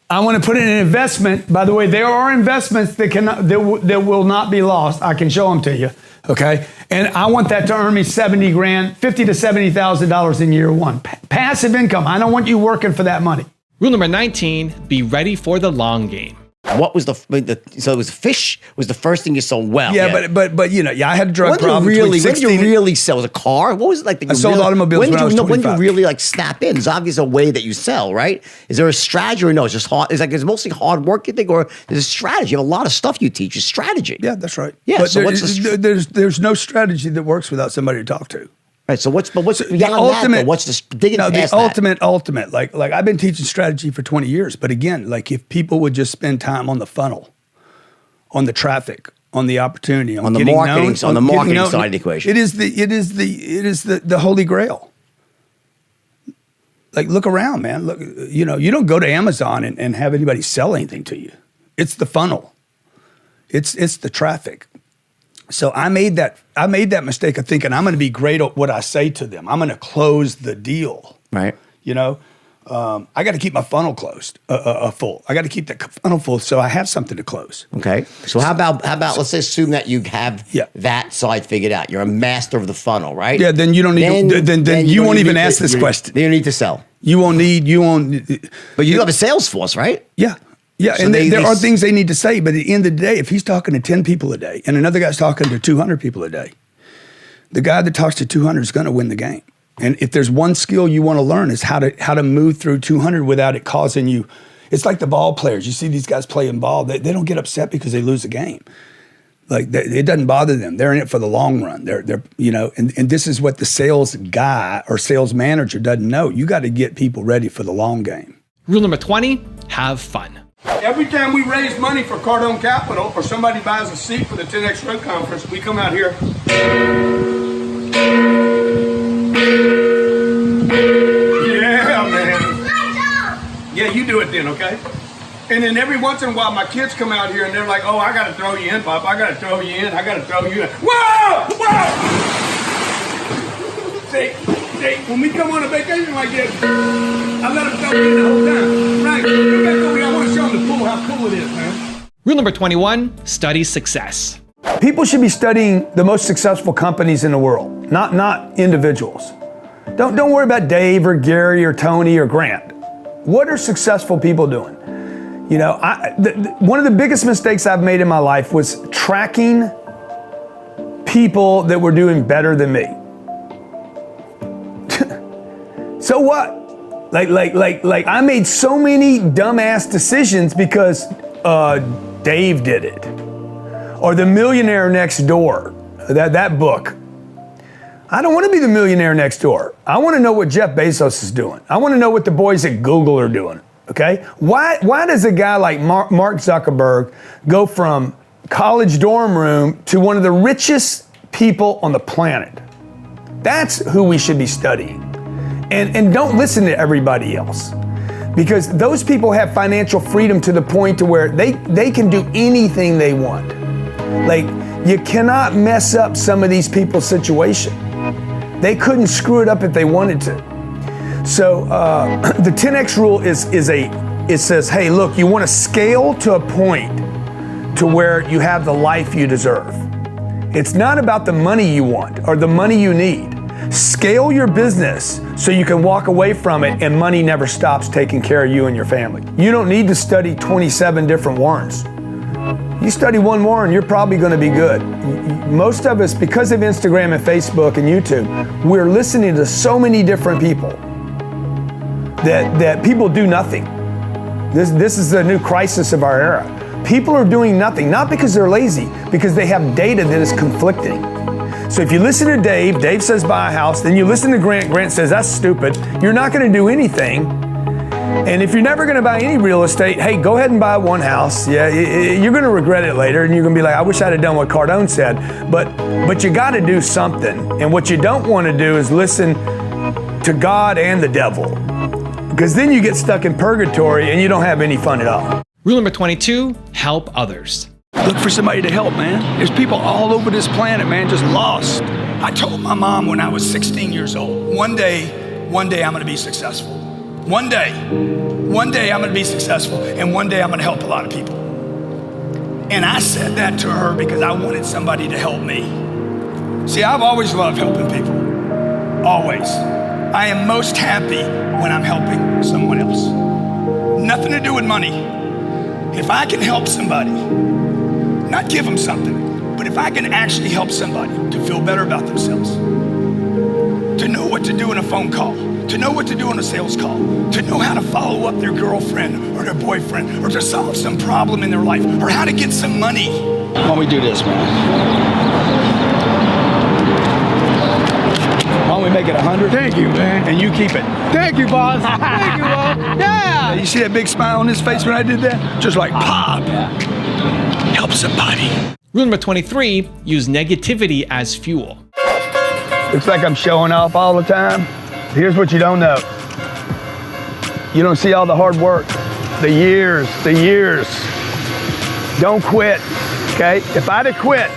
I want to put it in an investment. By the way, there are investments that will not be lost. I can show them to you. Okay? And I want that to earn me 70 grand, $50,000 to $70,000 in year one. Passive income. I don't want you working for that money. Rule number 19, be ready for the long game. What was so it was fish was the first thing you sold well. Yeah, but you know, I had a drug problem. When did you really sell? Was a car? What was it like? I sold automobiles when I was 25. When did you really like snap in? There's obviously a way that you sell, right? Is there a strategy or no? It's just hard. It's mostly hard work, you think, or there's a strategy? You have a lot of stuff you teach. Is strategy. Yeah, that's right. Yeah. But So there's no strategy that works without somebody to talk to. Right. So what's beyond the ultimate? that, what's the digging past the ultimate. Like I've been teaching strategy for 20 years, but again, like if people would just spend time on the funnel, on the traffic, on the opportunity, on the marketing, on the marketing side of the equation. It is the holy grail. Like look around, man. Look, you don't go to Amazon and have anybody sell anything to you. It's the funnel. It's the traffic. So I made that mistake of thinking I'm going to be great at what I say to them. I'm going to close the deal. Right. I got to keep my funnel closed, full. I got to keep that funnel full so I have something to close. Okay. So how about let's assume that you have that side figured out. You're a master of the funnel, right? Yeah. Then you don't need. Then you won't even ask this question. You don't need to sell. You won't. But you have a sales force, right? Yeah. Yeah, so and there are things they need to say, but at the end of the day, if he's talking to 10 people a day and another guy's talking to 200 people a day, the guy that talks to 200 is going to win the game. And if there's one skill you want to learn is how to move through 200 without it causing you. It's like the ball players. You see these guys playing ball. They don't get upset because they lose a game. Like it doesn't bother them. They're in it for the long run. They're and this is what the sales guy or sales manager doesn't know. You got to get people ready for the long game. Rule number 20, have fun. Every time we raise money for Cardone Capital or somebody buys a seat for the 10X Stroke Conference, we come out here. Yeah, man. Yeah, you do it then, okay? And then every once in a while, my kids come out here and they're like, oh, I got to throw you in, Pop. I got to throw you in. I got to throw you in. Whoa! See, when we come on a vacation like this, I let them throw you in the whole time. Right, come back over here. I want to show them the pool, how cool it is, man. Rule number 21, study success. People should be studying the most successful companies in the world, not individuals. Don't worry about Dave or Gary or Tony or Grant. What are successful people doing? One of the biggest mistakes I've made in my life was tracking people that were doing better than me. So what? Like I made so many dumbass decisions because Dave did it. Or The Millionaire Next Door, that book. I don't want to be the millionaire next door. I want to know what Jeff Bezos is doing. I want to know what the boys at Google are doing. Okay? Why does a guy like Mark Zuckerberg go from college dorm room to one of the richest people on the planet? That's who we should be studying. And don't listen to everybody else. Because those people have financial freedom to the point to where they can do anything they want. Like, you cannot mess up some of these people's situation. They couldn't screw it up if they wanted to. So the 10X rule it says, hey, look, you want to scale to a point to where you have the life you deserve. It's not about the money you want or the money you need. Scale your business so you can walk away from it and money never stops taking care of you and your family. You don't need to study 27 different Warrens. You study one Warren, you're probably going to be good. Most of us, because of Instagram and Facebook and YouTube, we're listening to so many different people that people do nothing. This is the new crisis of our era. People are doing nothing, not because they're lazy, because they have data that is conflicting. So if you listen to Dave says buy a house, then you listen to Grant says that's stupid, you're not going to do anything. And if you're never going to buy any real estate, hey, go ahead and buy one house. Yeah, you're going to regret it later, and you're going to be like, I wish I'd have done what Cardone said. But you got to do something. And what you don't want to do is listen to God and the devil, because then you get stuck in purgatory and you don't have any fun at all. Rule number 22, help others. Look for somebody to help, man. There's people all over this planet, man, just lost. I told my mom when I was 16 years old, one day I'm going to be successful. One day I'm going to be successful, and one day I'm going to help a lot of people. And I said that to her because I wanted somebody to help me. See, I've always loved helping people. Always. I am most happy when I'm helping someone else. Nothing to do with money. If I can help somebody, not give them something, but if I can actually help somebody to feel better about themselves, to know what to do in a phone call, to know what to do in a sales call, to know how to follow up their girlfriend or their boyfriend, or to solve some problem in their life, or how to get some money. Why don't we do this, man? Why don't we make it 100? Thank you, man. And you keep it. Thank you, boss. Thank you, boss. Yeah. You see that big smile on his face when I did that? Just like pop. Help somebody. Rule number 23, use negativity as fuel. Looks like I'm showing off all the time. Here's what you don't know. You don't see all the hard work, the years. Don't quit, okay? If I'd have quit,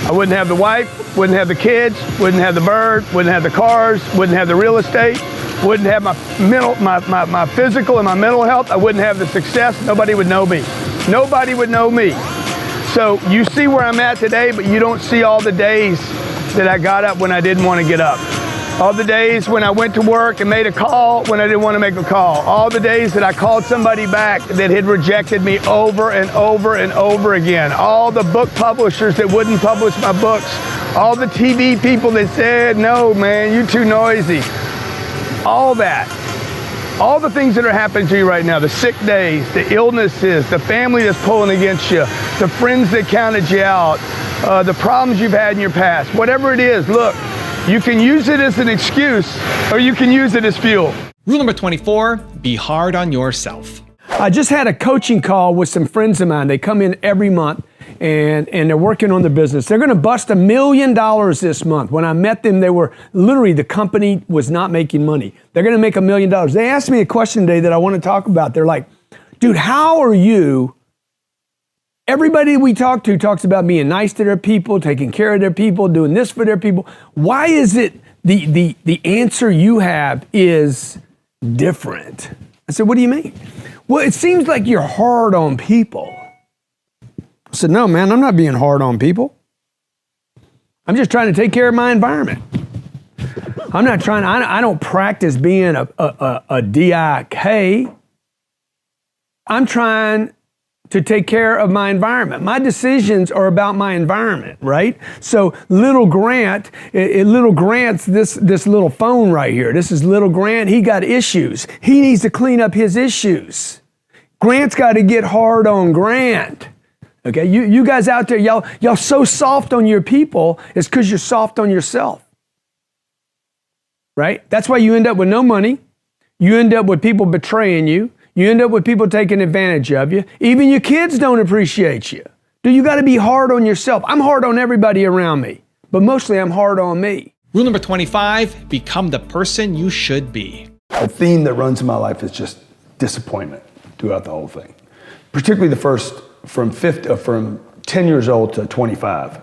I wouldn't have the wife, wouldn't have the kids, wouldn't have the bird, wouldn't have the cars, wouldn't have the real estate, wouldn't have my physical and my mental health. I wouldn't have the success. Nobody would know me. Nobody would know me. So you see where I'm at today, but you don't see all the days that I got up when I didn't want to get up. All the days when I went to work and made a call when I didn't want to make a call. All the days that I called somebody back that had rejected me over and over and over again. All the book publishers that wouldn't publish my books. All the TV people that said, no, man, you're too noisy. All that. All the things that are happening to you right now, the sick days, the illnesses, the family that's pulling against you, the friends that counted you out, the problems you've had in your past, whatever it is, look, you can use it as an excuse or you can use it as fuel. Rule number 24, be hard on yourself. I just had a coaching call with some friends of mine. They come in every month and they're working on their business. They're going to bust $1 million this month. When I met them, they were literally, the company was not making money. They're going to make $1 million. They asked me a question today that I want to talk about. They're like, dude, how are you? Everybody we talk to talks about being nice to their people, taking care of their people, doing this for their people. Why is it the answer you have is different? I said, what do you mean? Well, it seems like you're hard on people. I said, no, man, I'm not being hard on people. I'm just trying to take care of my environment. I'm not trying, I don't practice being a DIK. I'm trying to take care of my environment. My decisions are about my environment, right? So little Grant's this little phone right here. This is little Grant. He got issues. He needs to clean up his issues. Grant's got to get hard on Grant. Okay, you guys out there, y'all so soft on your people, it's because you're soft on yourself. right? That's why you end up with no money. You end up with people betraying you. You end up with people taking advantage of you. Even your kids don't appreciate you. You got to be hard on yourself. I'm hard on everybody around me, but mostly I'm hard on me. Rule number 25, become the person you should be. A theme that runs in my life is just disappointment throughout the whole thing. Particularly the first, from 10 years old to 25.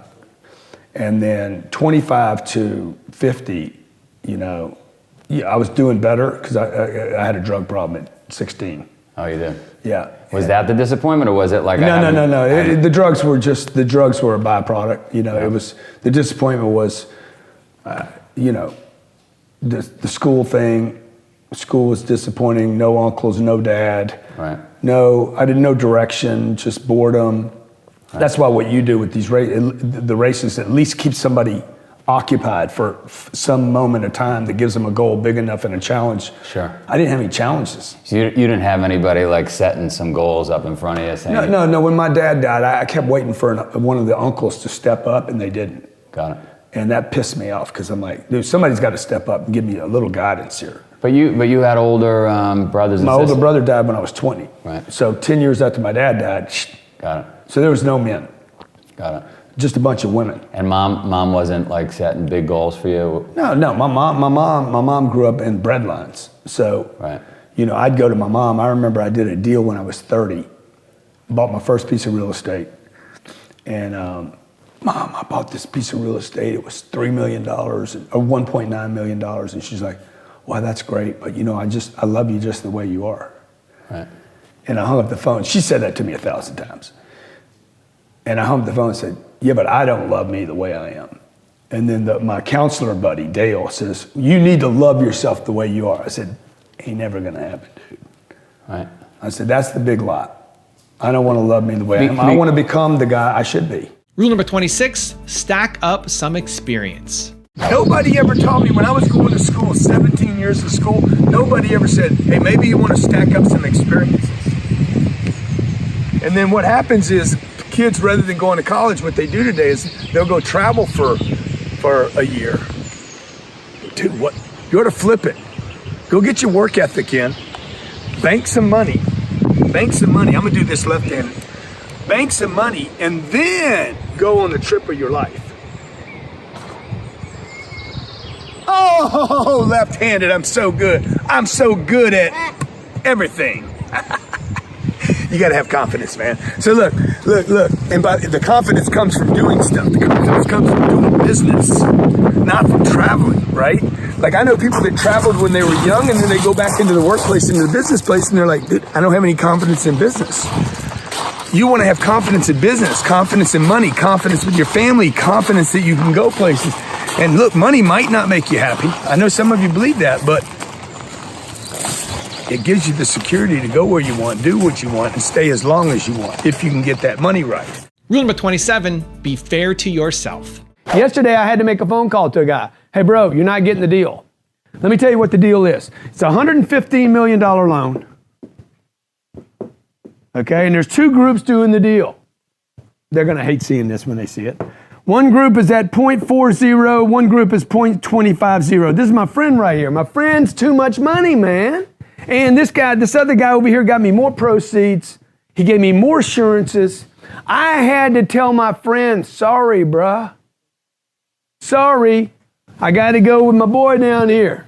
And then 25 to 50, I was doing better because I had a drug problem at 16. Oh, you did? Yeah. Was that the disappointment, or was it like No. The drugs were a byproduct. It was, the disappointment was, the school thing. School was disappointing. No uncles, no dad. Right. I didn't know direction, just boredom. Right. That's why what you do with these the races at least keeps somebody occupied for some moment of time that gives them a goal big enough and a challenge. Sure. I didn't have any challenges. So you didn't have anybody like setting some goals up in front of you saying? No. When my dad died, I kept waiting for one of the uncles to step up, and they didn't. Got it. And that pissed me off because I'm like, dude, somebody's got to step up and give me a little guidance here. But you had older brothers and sisters? My older brother died when I was 20. Right. So 10 years after my dad died, got it. So there was no men. Got it. Just a bunch of women. And mom wasn't like setting big goals for you? No. My mom grew up in bread lines. So, right. I'd go to my mom. I remember I did a deal when I was 30. Bought my first piece of real estate. And, Mom, I bought this piece of real estate. It was $3 million or $1.9 million. And she's like, wow, that's great. But I love you just the way you are. Right. And I hung up the phone. She said that to me 1,000 times. And I hung up the phone and said, yeah, but I don't love me the way I am. And then my counselor buddy, Dale, says, you need to love yourself the way you are. I said, ain't never gonna happen, dude. Right. I said, that's the big lie. I don't wanna love me the way I am. I wanna become the guy I should be. Rule number 26, stack up some experience. Nobody ever taught me when I was going to school, 17 years of school, nobody ever said, hey, maybe you want to stack up some experiences. And then what happens is kids, rather than going to college, what they do today is they'll go travel for a year. Dude, what? You ought to flip it. Go get your work ethic in. Bank some money. I'm gonna do this left-handed. Bank some money and then go on the trip of your life. Oh, left-handed, I'm so good. I'm so good at everything. You gotta have confidence, man. So look. And the confidence comes from doing stuff. The confidence comes from doing business, not from traveling, right? Like I know people that traveled when they were young and then they go back into the workplace, into the business place, and they're like, dude, I don't have any confidence in business. You wanna have confidence in business, confidence in money, confidence with your family, confidence that you can go places. And look, money might not make you happy. I know some of you believe that, but it gives you the security to go where you want, do what you want, and stay as long as you want, if you can get that money right. Rule number 27, be fair to yourself. Yesterday, I had to make a phone call to a guy. Hey, bro, you're not getting the deal. Let me tell you what the deal is. It's a $115 million loan. Okay, and there's two groups doing the deal. They're gonna hate seeing this when they see it. One group is at 0.40, one group is 0.250. This is my friend right here. My friend's too much money, man. And this other guy over here got me more proceeds. He gave me more assurances. I had to tell my friend, sorry, bruh. Sorry, I got to go with my boy down here.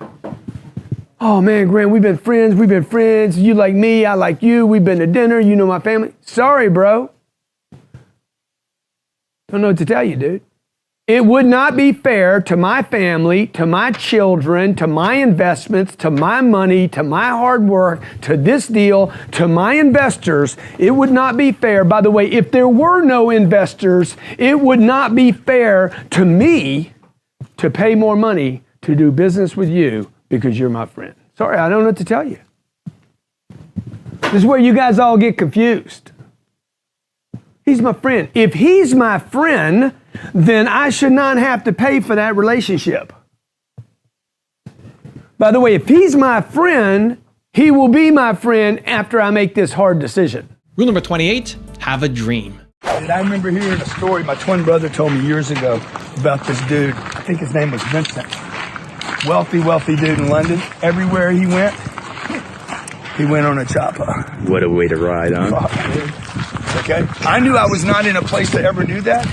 Oh man, Grant, we've been friends. You like me, I like you. We've been to dinner, you know my family. Sorry, bro. Don't know what to tell you, dude. It would not be fair to my family, to my children, to my investments, to my money, to my hard work, to this deal, to my investors. It would not be fair. By the way, if there were no investors, it would not be fair to me to pay more money to do business with you because you're my friend. Sorry, I don't know what to tell you. This is where you guys all get confused. He's my friend. If he's my friend, then I should not have to pay for that relationship. By the way, if he's my friend, he will be my friend after I make this hard decision. Rule number 28, have a dream. I remember hearing a story my twin brother told me years ago about this dude. I think his name was Vincent. wealthy dude in London. Everywhere he went on a chopper. What a way to ride, huh? Okay? I knew I was not in a place to ever do that,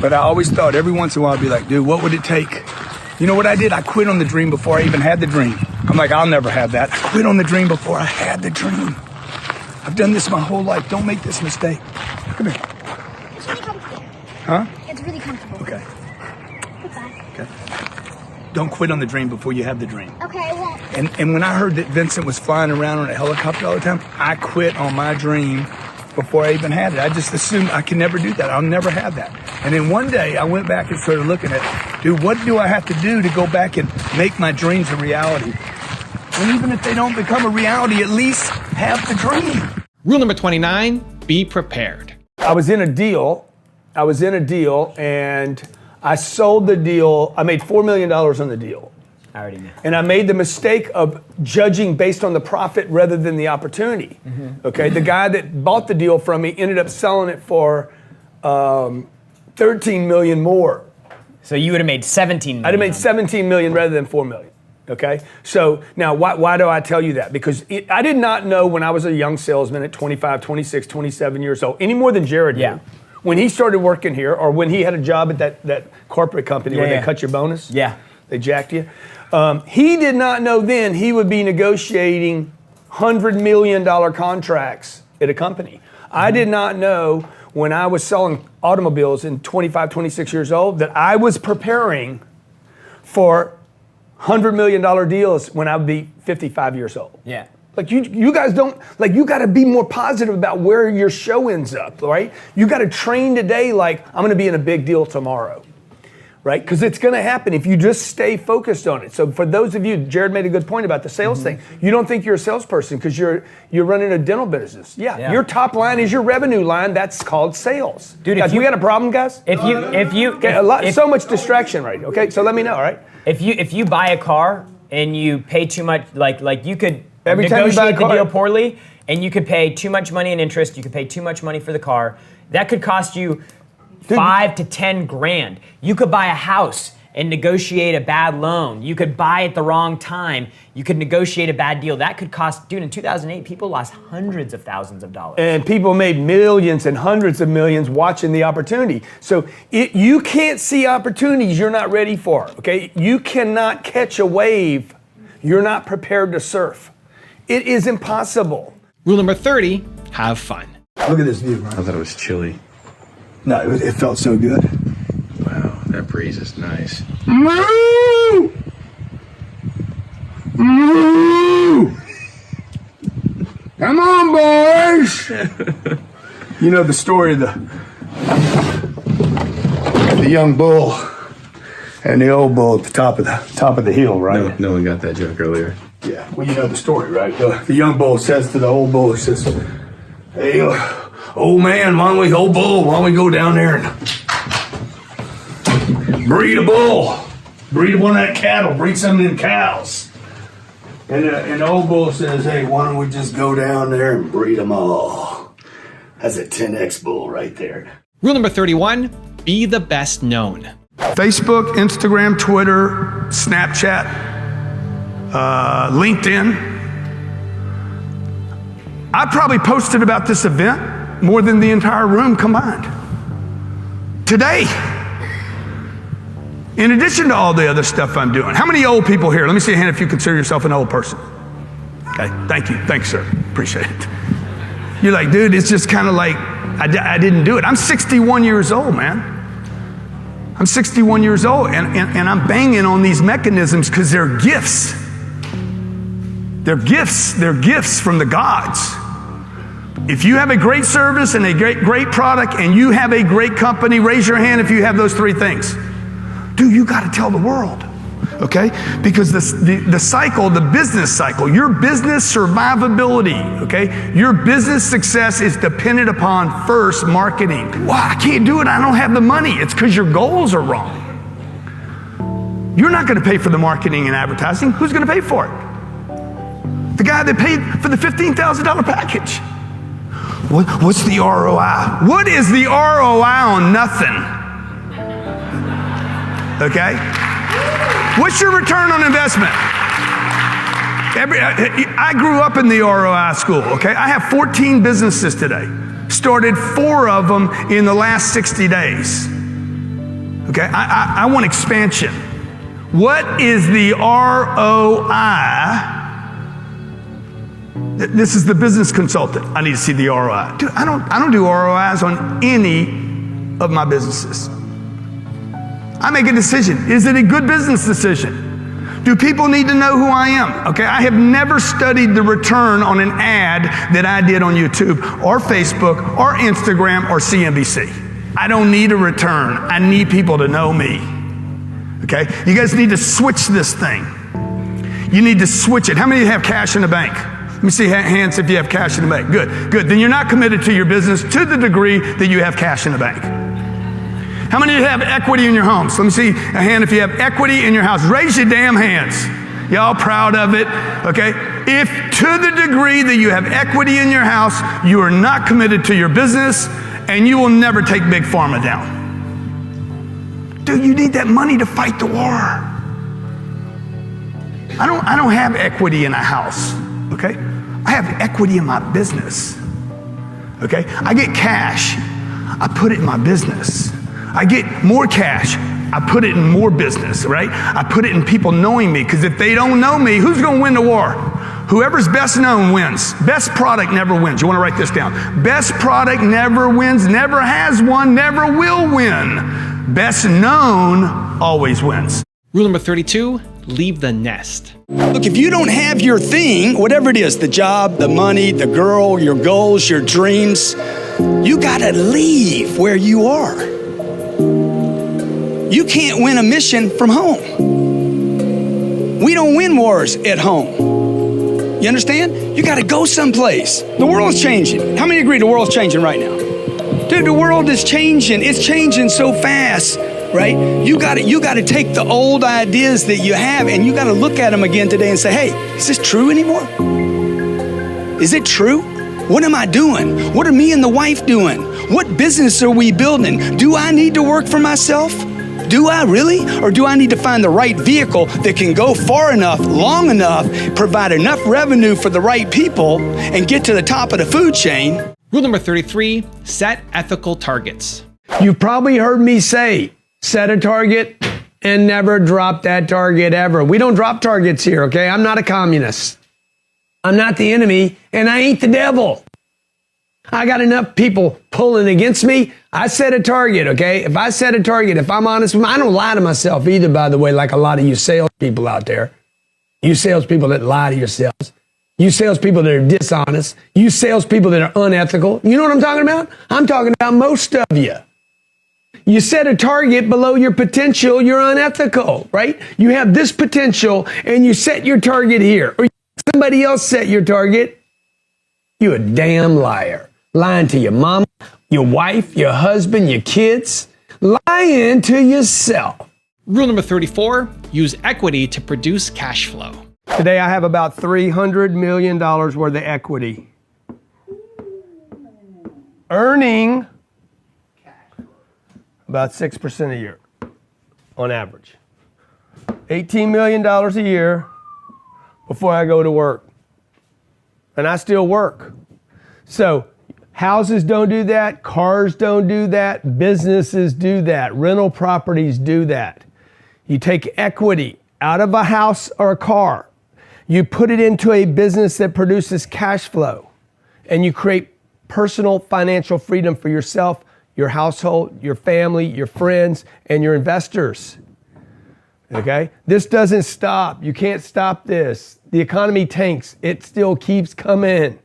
but I always thought every once in a while I'd be like, dude, what would it take? You know what I did? I quit on the dream before I even had the dream. I'm like, I'll never have that. I quit on the dream before I had the dream. I've done this my whole life. Don't make this mistake. Come here. It's really comfortable. Huh? It's really comfortable. Okay. Goodbye. Okay. Don't quit on the dream before you have the dream. Okay, I won't. And when I heard that Vincent was flying around on a helicopter all the time, I quit on my dream before I even had it. I just assumed I can never do that. I'll never have that. And then one day I went back and started looking at, dude, what do I have to do to go back and make my dreams a reality? And even if they don't become a reality, at least have the dream. Rule number 29, be prepared. I was in a deal and I sold the deal. I made $4 million on the deal. I already know. And I made the mistake of judging based on the profit rather than the opportunity. Mm-hmm. Okay, the guy that bought the deal from me ended up selling it for 13 million more. So you would have made 17 million. I'd have made 17 million rather than 4 million. Okay, so now why do I tell you that? Because I did not know when I was a young salesman at 25, 26, 27 years old, any more than Jared did. When he started working here, or when he had a job at that corporate company where they cut your bonus. Yeah. They jacked you. He did not know then he would be negotiating $100 million contracts at a company. I did not know when I was selling automobiles in 25, 26 years old that I was preparing for $100 million deals when I would be 55 years old. Yeah. Like you guys don't, like you got to be more positive about where your show ends up, right? You got to train today like I'm going to be in a big deal tomorrow. Right? Because it's going to happen if you just stay focused on it. So for those of you, Jared made a good point about the sales thing. You don't think you're a salesperson because you're running a dental business. Yeah, your top line is your revenue line. That's called sales. Dude, guys, we got a problem, guys? So much distraction, right? Okay, so let me know, all right? If you buy a car and you pay too much, like you could Every time you buy a negotiate the car- deal poorly, and you could pay too much money in interest, you could pay too much money for the car, that could cost you 5 to 10 grand. You could buy a house and negotiate a bad loan. You could buy at the wrong time. You could negotiate a bad deal. That could cost, dude, in 2008, people lost hundreds of thousands of dollars. And people made millions and hundreds of millions watching the opportunity. So you can't see opportunities you're not ready for, okay? You cannot catch a wave you're not prepared to surf. It is impossible. Rule number 30, have fun. Look at this view, right? I thought it was chilly. No, it felt so good. Wow, that breeze is nice. Moo! Moo! Come on, boys! You know the story of the young bull and the old bull at the top of the hill, right? No one got that joke earlier. Yeah, well, you know the story, right? The young bull says to the old bull, he says, hey, old man, old bull, why don't we go down there and breed a bull? Breed one of that cattle, breed some of them cows. And the old bull says, hey, why don't we just go down there and breed them all? That's a 10X bull right there. Rule number 31, be the best known. Facebook, Instagram, Twitter, Snapchat, LinkedIn. I probably posted about this event more than the entire room combined. Today. In addition to all the other stuff I'm doing. How many old people here? Let me see a hand if you consider yourself an old person. Okay, thank you. Thanks, sir. Appreciate it. You're like, dude, it's just kind of like, I didn't do it. I'm 61 years old, man. I'm 61 years old, and I'm banging on these mechanisms because they're gifts. They're gifts. They're gifts from the gods. If you have a great service and a great product and you have a great company, raise your hand if you have those three things. Dude, you got to tell the world, okay? Because the cycle, the business cycle, your business survivability, okay? Your business success is dependent upon first marketing. Well, I can't do it. I don't have the money. It's because your goals are wrong. You're not going to pay for the marketing and advertising. Who's going to pay for it? The guy that paid for the $15,000 package. What's the ROI? What is the ROI on nothing? Okay? What's your return on investment? I grew up in the ROI school, okay? I have 14 businesses today. Started 4 of them in the last 60 days. Okay, I want expansion. What is the ROI? This is the business consultant. I need to see the ROI. Dude, I don't do ROIs on any of my businesses. I make a decision. Is it a good business decision? Do people need to know who I am? Okay, I have never studied the return on an ad that I did on YouTube or Facebook or Instagram or CNBC. I don't need a return. I need people to know me. Okay, you guys need to switch this thing. You need to switch it. How many of you have cash in the bank? Let me see hands if you have cash in the bank. Good, good. Then you're not committed to your business to the degree that you have cash in the bank. How many of you have equity in your homes? Let me see a hand if you have equity in your house. Raise your damn hands. Y'all proud of it, okay? If to the degree that you have equity in your house, you are not committed to your business, and you will never take Big Pharma down. Dude, you need that money to fight the war. I don't have equity in a house, okay? I have equity in my business, okay? I get cash, I put it in my business. I get more cash, I put it in more business, right? I put it in people knowing me, because if they don't know me, who's gonna win the war? Whoever's best known wins. Best product never wins. You wanna write this down. Best product never wins, never has won, never will win. Best known always wins. Rule number 32, leave the nest. Look, if you don't have your thing, whatever it is, the job, the money, the girl, your goals, your dreams, you gotta leave where you are. You can't win a mission from home. We don't win wars at home. You understand? You gotta go someplace. The world's changing. How many agree the world's changing right now? Dude, the world is changing. It's changing so fast, right? You gotta take the old ideas that you have and you gotta look at them again today and say, hey, is this true anymore? Is it true? What am I doing? What are me and the wife doing? What business are we building? Do I need to work for myself? Do I really? Or do I need to find the right vehicle that can go far enough, long enough, provide enough revenue for the right people, and get to the top of the food chain? Rule number 33, set ethical targets. You've probably heard me say, set a target and never drop that target ever. We don't drop targets here, okay? I'm not a communist. I'm not the enemy, and I ain't the devil. I got enough people pulling against me. I set a target, okay? If I set a target, if I'm honest with me, I don't lie to myself either, by the way, like a lot of you salespeople out there. You salespeople that lie to yourselves. You salespeople that are dishonest. You salespeople that are unethical. You know what I'm talking about? I'm talking about most of you. You set a target below your potential, you're unethical, right? You have this potential and you set your target here. Or somebody else set your target. You a damn liar. Lying to your mama, your wife, your husband, your kids. Lying to yourself. Rule number 34, use equity to produce cash flow. Today I have about $300 million worth of equity. Earning about 6% a year on average. $18 million a year before I go to work. And I still work. So houses don't do that, cars don't do that, businesses do that, rental properties do that. You take equity out of a house or a car, you put it into a business that produces cash flow, and you create personal financial freedom for yourself, your household, your family, your friends, and your investors. Okay? This doesn't stop. You can't stop this. The economy tanks. It still keeps coming.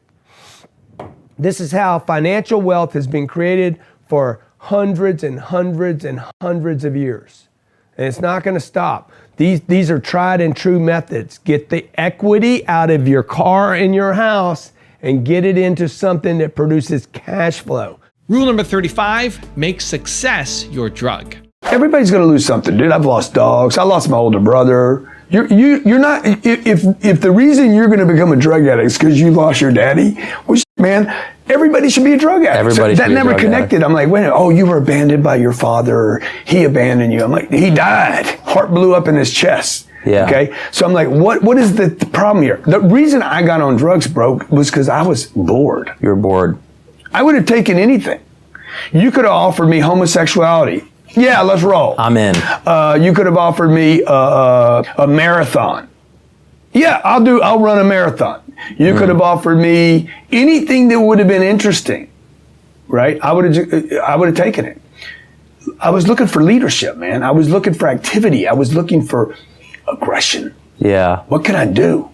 This is how financial wealth has been created for hundreds and hundreds and hundreds of years. And it's not going to stop. These are tried and true methods. Get the equity out of your car and your house and get it into something that produces cash flow. Rule number 35, make success your drug. Everybody's going to lose something, dude. I've lost dogs. I lost my older brother. You're not, if the reason you're going to become a drug addict is because you lost your daddy, well, Man, everybody should be a drug addict. Everybody should that be a never drug connected. addict. I'm like, wait a minute, oh, you were abandoned by your father, or he abandoned you. I'm like, he died. Heart blew up in his chest. Yeah. Okay. So I'm like, what is the problem here? The reason I got on drugs, bro, was because I was bored. You were bored. I would have taken anything. You could have offered me homosexuality. Yeah, let's roll. I'm in. You could have offered me a marathon. Yeah, I'll run a marathon. You could have offered me anything that would have been interesting, right? I would have taken it. I was looking for leadership, man. I was looking for activity. I was looking for aggression. Yeah. What can I do?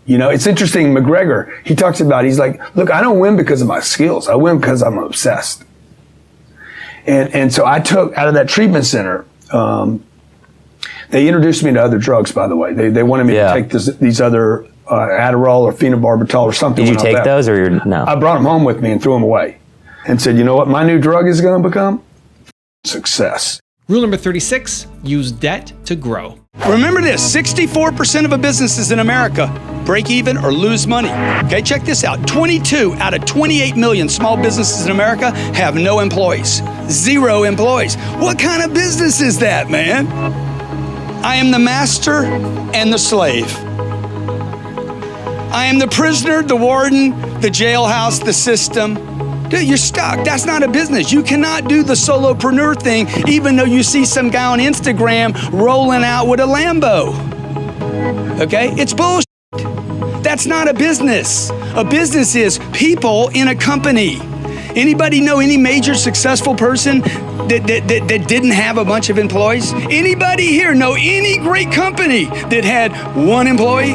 You know, it's interesting. McGregor, he talks about, he's like, look, I don't win because of my skills. I win because I'm obsessed. And so I took out of that treatment center, they introduced me to other drugs, by the way. They wanted me to take these other Adderall or phenobarbital or something. Did you take those or no? I brought them home with me and threw them away and said, you know what my new drug is going to become? Success. Rule number 36, use debt to grow. Remember this, 64% of businesses in America break even or lose money. Okay, check this out. 22 out of 28 million small businesses in America have no employees. 0 employees. What kind of business is that, man? I am the master and the slave. I am the prisoner, the warden, the jailhouse, the system. Dude, you're stuck. That's not a business. You cannot do the solopreneur thing, even though you see some guy on Instagram rolling out with a Lambo. Okay? It's bullshit. That's not a business. A business is people in a company. Anybody know any major successful person that didn't have a bunch of employees? Anybody here know any great company that had 1 employee,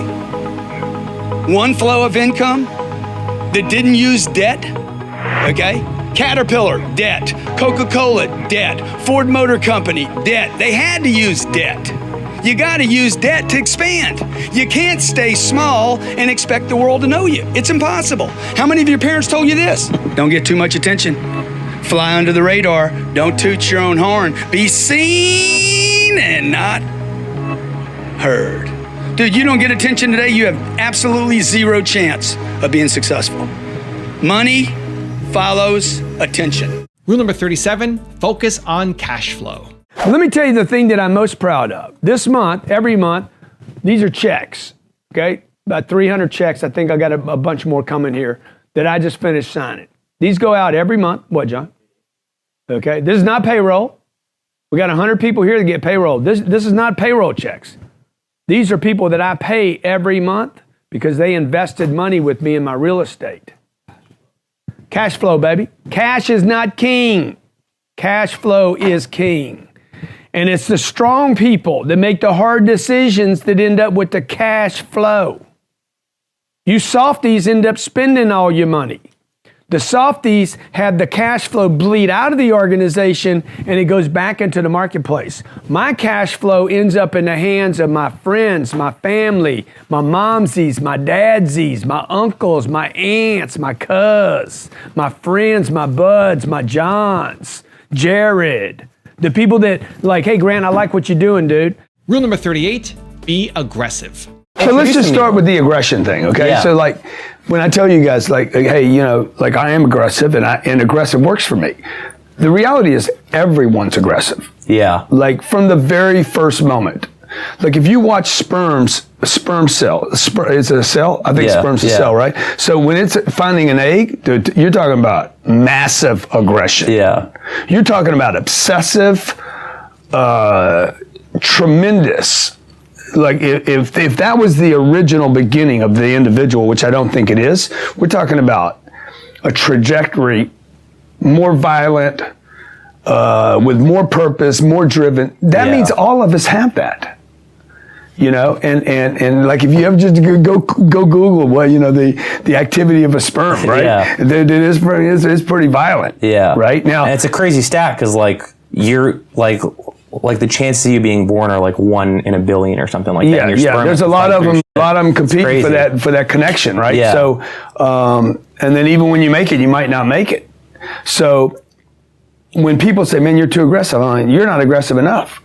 1 flow of income, that didn't use debt? Okay? Caterpillar, debt. Coca-Cola, debt. Ford Motor Company, debt. They had to use debt. You got to use debt to expand. You can't stay small and expect the world to know you. It's impossible. How many of your parents told you this? Don't get too much attention. Fly under the radar. Don't toot your own horn. Be seen and not heard. Dude, you don't get attention today, you have absolutely 0 chance of being successful. Money follows attention. Rule number 37, focus on cash flow. Let me tell you the thing that I'm most proud of. This month, every month, these are checks, okay? About 300 checks. I think I got a bunch more coming here that I just finished signing. These go out every month. What, John? Okay, this is not payroll. We got 100 people here that get payroll. This is not payroll checks. These are people that I pay every month because they invested money with me in my real estate. Cash flow, baby. Cash is not king. Cash flow is king. And it's the strong people that make the hard decisions that end up with the cash flow. You softies end up spending all your money. The softies have the cash flow bleed out of the organization and it goes back into the marketplace. My cash flow ends up in the hands of my friends, my family, my momsies, my dadsies, my uncles, my aunts, my cuz, my friends, my buds, my Johns, Jared. The people that like, hey, Grant, I like what you're doing, dude. Rule number 38, be aggressive. So let's just start with the aggression thing, okay? Yeah. So like, when I tell you guys, like, hey, you know, like I am aggressive and aggressive works for me. The reality is everyone's aggressive. Yeah. Like from the very first moment. Like if you watch sperm cell, it's a cell? I think sperm's a cell, right? So when it's finding an egg, dude, you're talking about massive aggression. Yeah. You're talking about obsessive, tremendous. Like if that was the original beginning of the individual, which I don't think it is, we're talking about a trajectory more violent, with more purpose, more driven. That means all of us have that. You know, and like if you ever just go Google, well, you know, the activity of a sperm, right? Yeah. It's pretty violent. Yeah. Right now, and it's a crazy stat because like you're like the chances of you being born are like 1 in a billion or something like that. Yeah, and yeah. There's a lot of them. A lot of them compete for that connection, right? Yeah. So, and then even when you make it, you might not make it. So, when people say, "Man, you're too aggressive," I'm like, "You're not aggressive enough."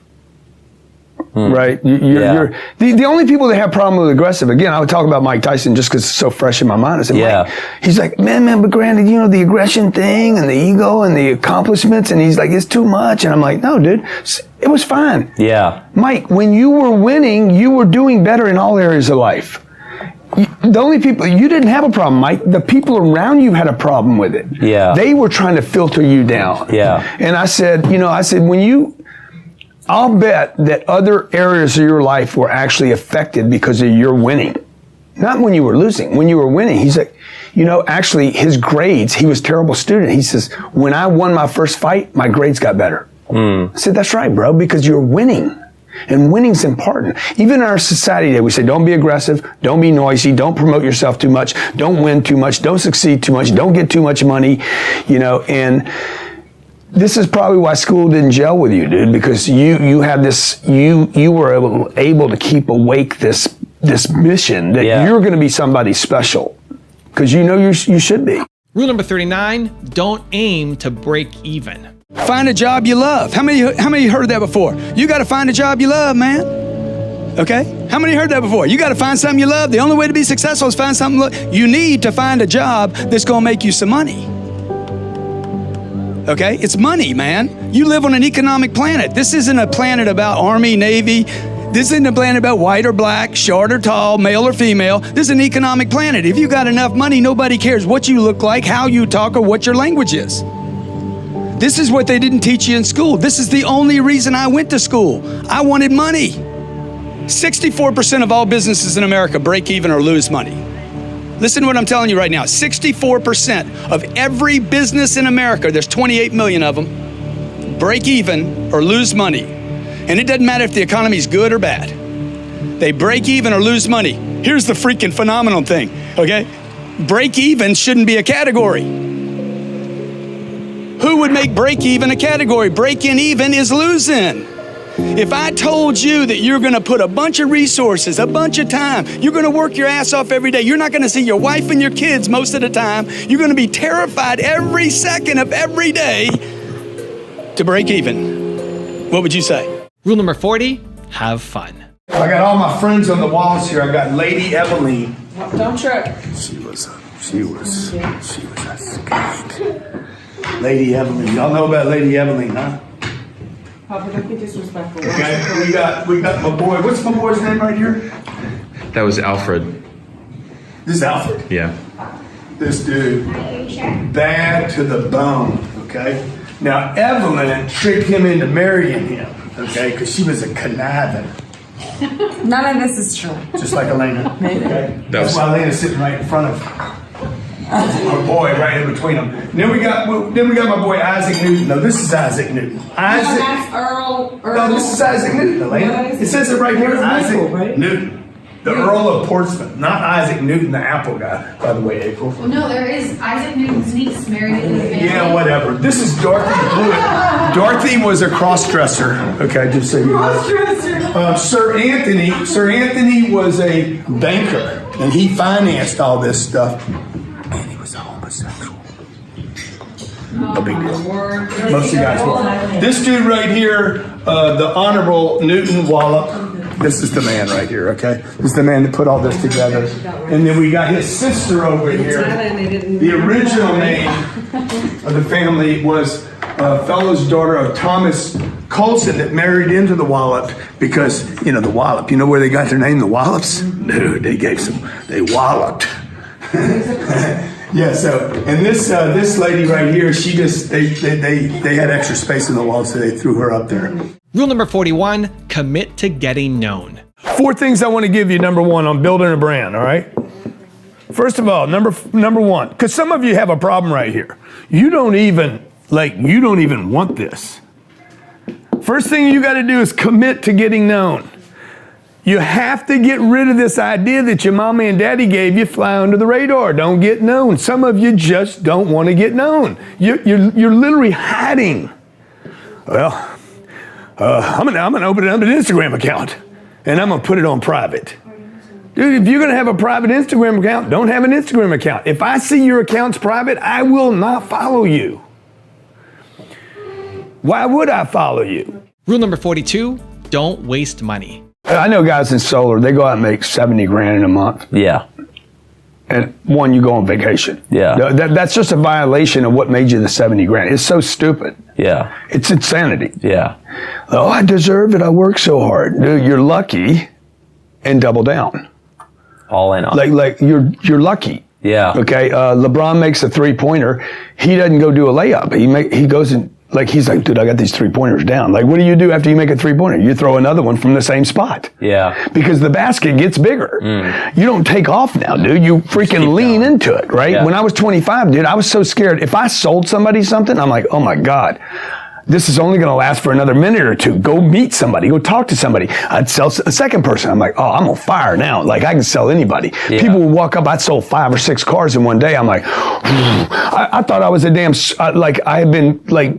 right? You're the only people that have problem with aggressive. Again, I would talk about Mike Tyson just because it's so fresh in my mind. I said, Mike, he's like, man, but granted, the aggression thing and the ego and the accomplishments, and he's like, it's too much. And I'm like, no, dude, it was fine. Yeah. Mike, when you were winning, you were doing better in all areas of life. The only people, you didn't have a problem, Mike. The people around you had a problem with it. Yeah. They were trying to filter you down. Yeah. And I said, I'll bet that other areas of your life were actually affected because of your winning. Not when you were losing, when you were winning. He's like, actually his grades, he was a terrible student. He says, when I won my first fight, my grades got better. I said, that's right, bro, because you're winning. And winning's important. Even in our society today, we say, don't be aggressive, don't be noisy, don't promote yourself too much, don't win too much, don't succeed too much, don't get too much money, and this is probably why school didn't gel with you, dude, because you had this, you were able to keep awake this mission that you're going to be somebody special, because you should be. Rule number 39, don't aim to break even. Find a job you love. How many heard that before? You got to find a job you love, man. Okay? How many heard that before? You got to find something you love. The only way to be successful is find something you need to find a job that's going to make you some money. Okay? It's money, man. You live on an economic planet. This isn't a planet about Army, Navy. This isn't a planet about white or black, short or tall, male or female. This is an economic planet. If you got enough money, nobody cares what you look like, how you talk, or what your language is. This is what they didn't teach you in school. This is the only reason I went to school. I wanted money. 64% of all businesses in America break even or lose money. Listen to what I'm telling you right now. 64% of every business in America, there's 28 million of them, break even or lose money. And it doesn't matter if the economy's good or bad. They break even or lose money. Here's the freaking phenomenal thing, okay? Break even shouldn't be a category. Who would make break even a category? Breaking even is losing. If I told you that you're going to put a bunch of resources, a bunch of time, you're going to work your ass off every day, you're not going to see your wife and your kids most of the time, you're going to be terrified every second of every day to break even, what would you say? Rule number 40, have fun. I got all my friends on the walls here. I got Lady Eveline. Don't trip. She was a skate. Lady Eveline. Y'all know about Lady Eveline, huh? Papa, don't be disrespectful. Okay, we got my boy. What's my boy's name right here? That was Alfred. This is Alfred? Yeah. This dude, bad to the bone, okay? Now, Evelyn tricked him into marrying him, okay? Because she was a conniving. None of this is true. Just like Elena. Okay? That's why Elena's sitting right in front of our boy, right in between them. Then we got my boy Isaac Newton. No, this is Isaac Newton. Isaac. That's Earl. No, this is Isaac Newton, Elena. It says it right here, Isaac Newton. The Earl of Portsmouth, not Isaac Newton, the Apple guy, by the way, April. Well, no, there is Isaac Newton's niece married into the family. Yeah, whatever. This is Dorothy Blewett. Dorothy was a cross-dresser. Okay, just so you know. Cross-dresser. Sir Anthony was a banker, and he financed all this stuff. And he was a homosexual. No big deal. Most of you guys were. This dude right here, the Honorable Newton Wallop. This is the man right here, okay? This is the man that put all this together. And then we got his sister over here. The original name of the family was fellow's daughter of Thomas Colson that married into the Wallop because, the Wallop. You know where they got their name, the Wallops? No, they walloped. Yeah, and this lady right here, she just, they had extra space in the wall, so they threw her up there. Rule number 41, commit to getting known. 4 things I want to give you, number 1, on building a brand, all right? First of all, number 1, because some of you have a problem right here. You don't even want this. First thing you got to do is commit to getting known. You have to get rid of this idea that your mommy and daddy gave you, fly under the radar, don't get known. Some of you just don't want to get known. You're literally hiding. Well, I'm gonna open an Instagram account, and I'm gonna put it on private. Dude, if you're gonna have a private Instagram account, don't have an Instagram account. If I see your account's private, I will not follow you. Why would I follow you? Rule number 42, don't waste money. I know guys in solar, they go out and make 70 grand in a month. Yeah. And one, you go on vacation. Yeah. That's just a violation of what made you the 70 grand. It's so stupid. Yeah. It's insanity. Yeah. Oh, I deserve it. I work so hard. Dude, you're lucky, and double down. All in on Like you're lucky. Yeah. Okay. LeBron makes a 3-pointer. He doesn't go do a layup. He goes and he's like, dude, I got these 3-pointers down. Like, what do you do after you make a 3-pointer? You throw another one from the same spot. Yeah. Because the basket gets bigger. You don't take off now, dude. You freaking lean into it, right? Yeah. When I was 25, dude, I was so scared. If I sold somebody something, I'm like, oh my God, this is only going to last for another minute or two. Go meet somebody. Go talk to somebody. I'd sell a second person. I'm like, oh, I'm on fire now. Like, I can sell anybody. Yeah. People would walk up. I'd sold 5 or 6 cars in one day. I'm like, I thought I was a damn, I had been like,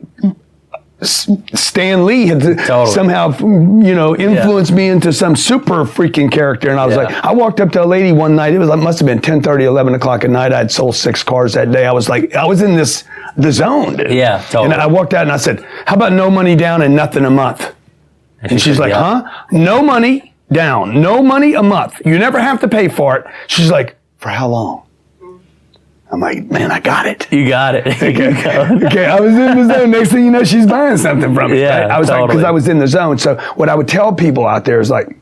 Stan Lee had somehow, influenced me into some super freaking character. And I was like, I walked up to a lady one night. It was like, must have been 10:30, 11 o'clock at night. I'd sold 6 cars that day. I was like, I was in the zone, dude. Yeah, totally. And I walked out and I said, how about no money down and nothing a month? And she's like, huh? No money down, no money a month. You never have to pay for it. She's like, for how long? I'm like, man, I got it. You got it. Okay, I was in the zone. Next thing you know, she's buying something from me. Yeah, right? I was like, because I was in the zone. So what I would tell people out there is like,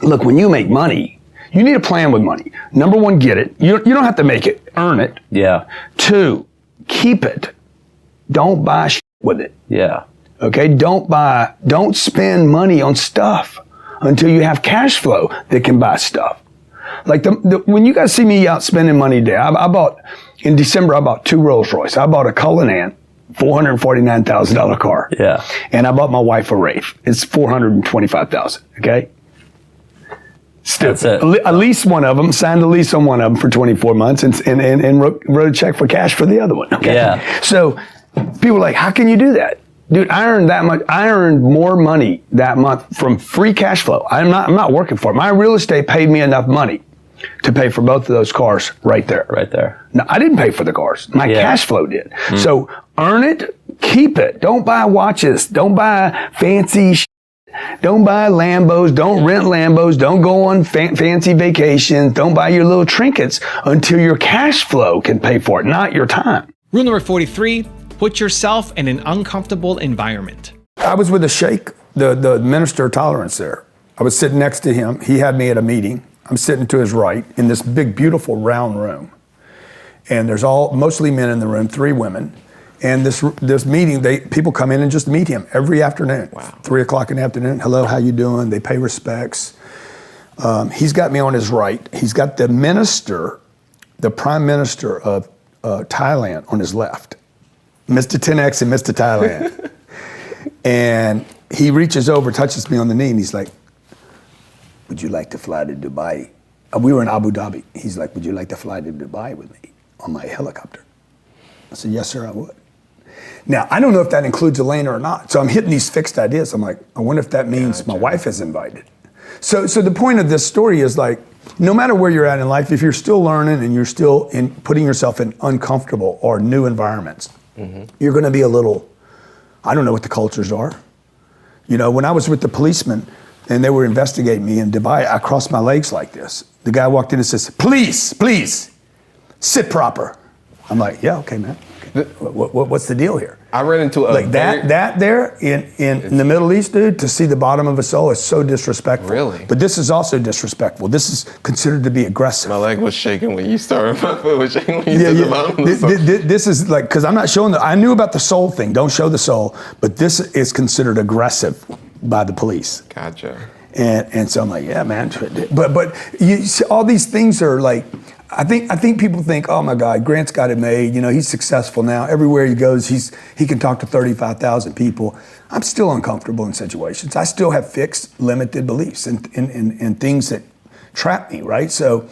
look, when you make money, you need a plan with money. Number 1, get it. You don't have to make it. Earn it. Yeah. 2, keep it. Don't buy shit with it. Yeah. Okay? Don't spend money on stuff until you have cash flow that can buy stuff. Like when you guys see me out spending money today, in December, I bought 2 Rolls Royce. I bought a Cullinan, $449,000 car. Yeah. And I bought my wife a Wraith. It's $425,000. Okay. Still, That's it. At least one of them, signed a lease on one of them for 24 months and wrote a check for cash for the other one. Okay? Yeah. So people are like, how can you do that? Dude, I earned that much. I earned more money that month from free cash flow. I'm not working for it. My real estate paid me enough money to pay for both of those cars right there. Right there. No, I didn't pay for the cars. My cash flow did. So earn it, keep it. Don't buy watches. Don't buy fancy shit. Don't buy Lambos. Don't rent Lambos. Don't go on fancy vacations. Don't buy your little trinkets until your cash flow can pay for it, not your time. Rule number 43, put yourself in an uncomfortable environment. I was with a sheikh, the minister of tolerance there. I was sitting next to him. He had me at a meeting. I'm sitting to his right in this big, beautiful round room. And there's mostly men in the room, 3 women. And this meeting, people come in and just meet him every afternoon. Wow. 3 o'clock in the afternoon. Hello, how you doing? They pay respects. He's got me on his right. He's got the prime minister of Thailand on his left. Mr. 10X and Mr. Thailand. And he reaches over, touches me on the knee, and he's like, would you like to fly to Dubai? We were in Abu Dhabi. He's like, would you like to fly to Dubai with me on my helicopter? I said, yes, sir, I would. Now, I don't know if that includes Elena or not. So I'm hitting these fixed ideas. I'm like, I wonder if that means my wife is invited. So the point of this story is like, no matter where you're at in life, if you're still learning and you're still putting yourself in uncomfortable or new environments, you're going to be a little, I don't know what the cultures are. You know, when I was with the policeman and they were investigating me in Dubai, I crossed my legs like this. The guy walked in and says, please, sit proper. I'm like, yeah, okay, man. Okay. What's the deal here? I ran into a like that there in the Middle East, dude. To see the bottom of a soul is so disrespectful. Really? But this is also disrespectful. This is considered to be aggressive. My leg was shaking when you started. My foot was shaking when you said the bottom of the soul. This is like, because I'm not showing I knew about the soul thing. Don't show the soul. But this is considered aggressive by the police. Gotcha. And so I'm like, yeah, man. But you see, all these things are like, I think people think, oh my God, Grant's got it made. You know, he's successful now. Everywhere he goes, he can talk to 35,000 people. I'm still uncomfortable in situations. I still have fixed, limited beliefs and things that trap me, right? So,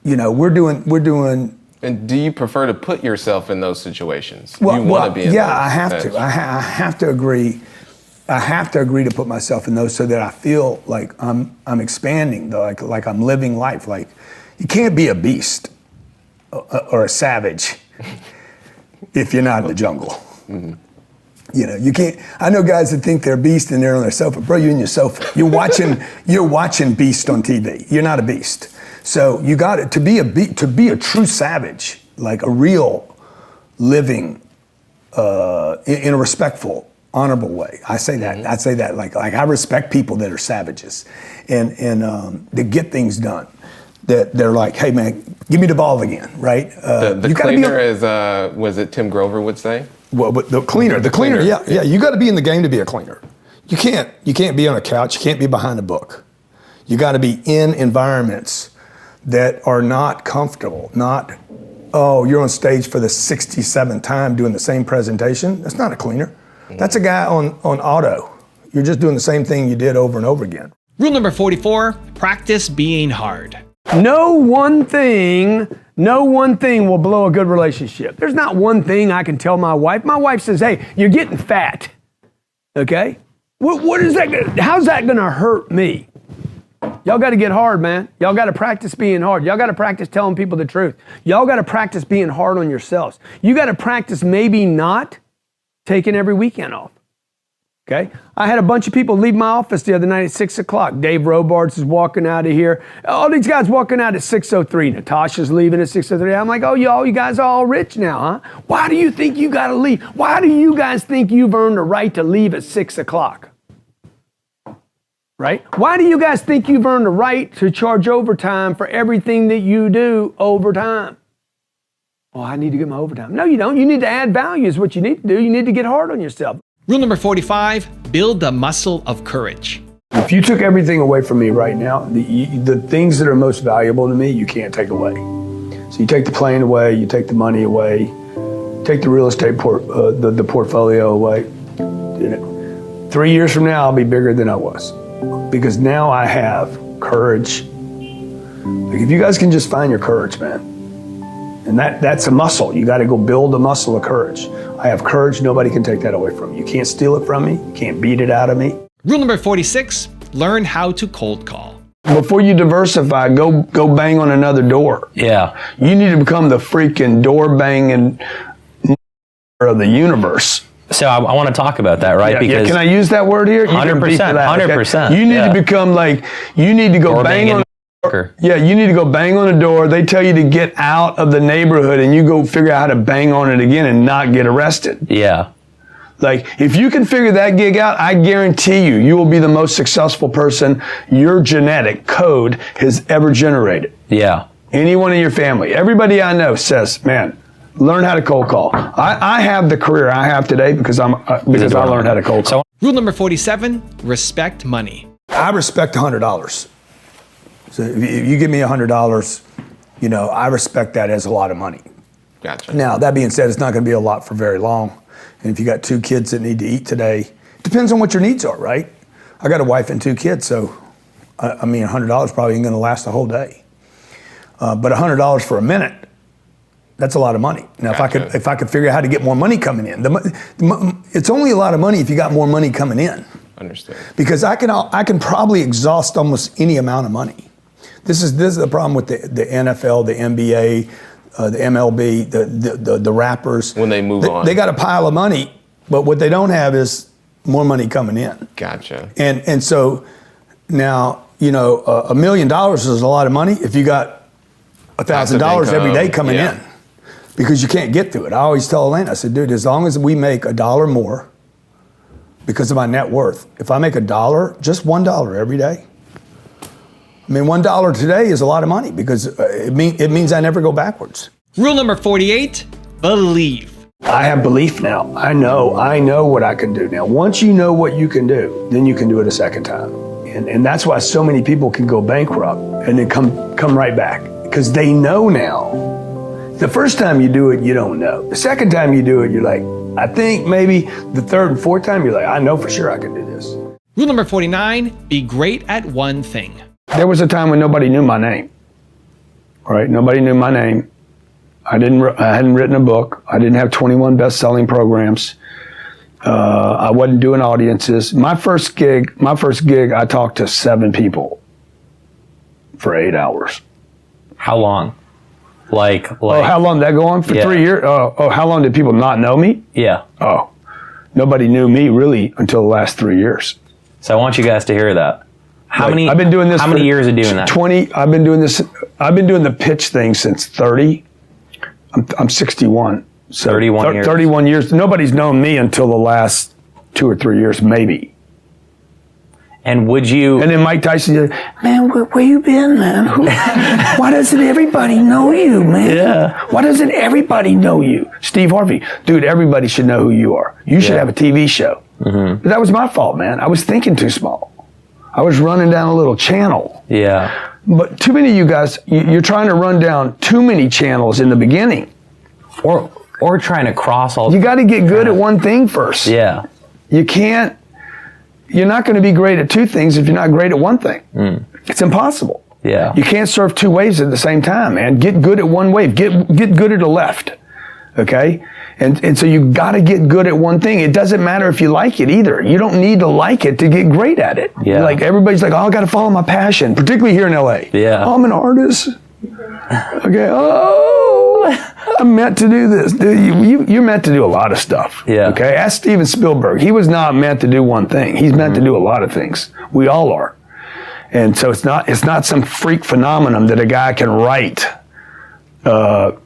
you know, we're doing. And do you prefer to put yourself in those situations? Well, you want to be in yeah, those I have to. I have to agree. I have to agree to put myself in those so that I feel like I'm expanding, like I'm living life. Like, you can't be a beast or a savage if you're not in the jungle. Mm-hmm. You know, you can't. I know guys that think they're beast and they're on their sofa. Bro, you're in your sofa. You're watching Beast on TV. You're not a beast. So you got it to be a true savage, like a real living, in a respectful, honorable way. I say that. I say that like I respect people that are savages, and that get things done. That they're like, hey man, give me the ball again, right? The cleaner is, was it Tim Grover would say? Well, but the cleaner, yeah. You got to be in the game to be a cleaner. You can't be on a couch. You can't be behind a book. You got to be in environments that are not comfortable. Not, oh, you're on stage for the 67th time doing the same presentation. That's not a cleaner. That's a guy on auto. You're just doing the same thing you did over and over again. Rule number 44, practice being hard. No one thing will blow a good relationship. There's not one thing I can tell my wife. My wife says, hey, you're getting fat. Okay? What is that? How's that going to hurt me? Y'all got to get hard, man. Y'all got to practice being hard. Y'all got to practice telling people the truth. Y'all got to practice being hard on yourselves. You got to practice maybe not taking every weekend off. Okay? I had a bunch of people leave my office the other night at 6 o'clock. Dave Robards is walking out of here. All these guys walking out at 6:03. Natasha's leaving at 6:03. I'm like, oh, you guys are all rich now, huh? Why do you think you got to leave? Why do you guys think you've earned the right to leave at 6 o'clock? Right? Why do you guys think you've earned the right to charge overtime for everything that you do overtime? Well, I need to get my overtime. No, you don't. You need to add value is what you need to do. You need to get hard on yourself. Rule number 45, build the muscle of courage. If you took everything away from me right now, the things that are most valuable to me, you can't take away. So you take the plane away, you take the money away, take the real estate the portfolio away. 3 years from now, I'll be bigger than I was because now I have courage. Like if you guys can just find your courage, man. And that's a muscle. You got to go build a muscle of courage. I have courage. Nobody can take that away from me. You can't steal it from me. You can't beat it out of me. Rule number 46, learn how to cold call. Before you diversify, go bang on another door. Yeah. You need to become the freaking door banging of the universe. So I want to talk about that, right? Yeah, because can I use that word here? 100%. 100%. You need to become like, you need to go door bang on. Yeah, you need to go bang on a door. They tell you to get out of the neighborhood and you go figure out how to bang on it again and not get arrested. Yeah. Like, if you can figure that gig out, I guarantee you will be the most successful person your genetic code has ever generated. Yeah. Anyone in your family. Everybody I know says, man, learn how to cold call. I have the career I have today because I learned how to cold call. Rule number 47, respect money. I respect $100. So if you give me $100, you know, I respect that as a lot of money. Gotcha. Now, that being said, it's not going to be a lot for very long. And if you got 2 kids that need to eat today, depends on what your needs are, right? I got a wife and 2 kids, so I mean, $100 probably ain't going to last the whole day. But $100 for a minute, that's a lot of money. Now, Gotcha. if I could figure out how to get more money coming in, it's only a lot of money if you got more money coming in. Understood. Because I can probably exhaust almost any amount of money. This is the problem with the NFL, the NBA, the MLB, the rappers. When they move on. They got a pile of money, but what they don't have is more money coming in. Gotcha. And so now, you know, $1 million is a lot of money if you got $1,000 every day coming in. Because you can't get through it. I always tell Elaine, I said, dude, as long as we make $1 more because of my net worth, if I make $1, just $1 every day, I mean, $1 today is a lot of money because it means I never go backwards. Rule number 48, believe. I have belief now. I know what I can do now. Once you know what you can do, then you can do it a second time. And that's why so many people can go bankrupt and then come right back because they know now. The first time you do it, you don't know. The second time you do it, you're like, I think maybe the third and fourth time, you're like, I know for sure I can do this. Rule number 49, be great at one thing. There was a time when nobody knew my name. All right, nobody knew my name. I hadn't written a book. I didn't have 21 best-selling programs. I wasn't doing audiences. My first gig, I talked to 7 people for 8 hours. How long? Like oh, how long did that go on? For 3 years? Oh, how long did people not know me? Yeah. Oh, Nobody knew me really until the last 3 years. So I want you guys to hear that. How many? I've been doing this. How many years of doing that? 20. I've been doing this. I've been doing the pitch thing since 30. I'm 61. So 31 years. 31 years. Nobody's known me until the last 2 or 3 years, maybe. And would you? And then Mike Tyson said, "Man, where you been, man? Why doesn't everybody know you, man? Yeah. Why doesn't everybody know you?" Steve Harvey, dude, everybody should know who you are. You should have a TV show. Mm-hmm. That was my fault, man. I was thinking too small. I was running down a little channel. Yeah. But too many of you guys, you're trying to run down too many channels in the beginning. Or trying to cross all. You got to get good at one thing first. Yeah. You can't. You're not going to be great at two things if you're not great at one thing. Mm. It's impossible. Yeah. You can't surf two waves at the same time, man. Get good at one wave. Get good at a left. Okay? And so you got to get good at one thing. It doesn't matter if you like it either. You don't need to like it to get great at it. Yeah. Like everybody's like, "Oh, I got to follow my passion," particularly here in LA. Yeah. "Oh, I'm an artist." Okay. "Oh, I'm meant to do this." Dude, you're meant to do a lot of stuff. Yeah. Okay. Ask Steven Spielberg. He was not meant to do one thing. He's meant to do a lot of things. We all are. And so it's not some freak phenomenon that a guy can write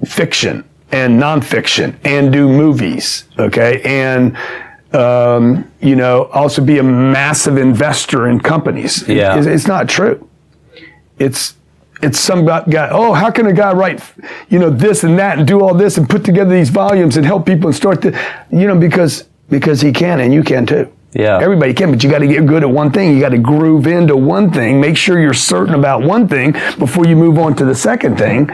fiction and nonfiction and do movies. Okay. And also be a massive investor in companies. Yeah. It's not true. It's some guy, "Oh, how can a guy write, this and that and do all this and put together these volumes and help people and start because he can and you can too." Yeah. Everybody can, but you got to get good at one thing. You got to groove into one thing. Make sure you're certain about one thing before you move on to the second thing,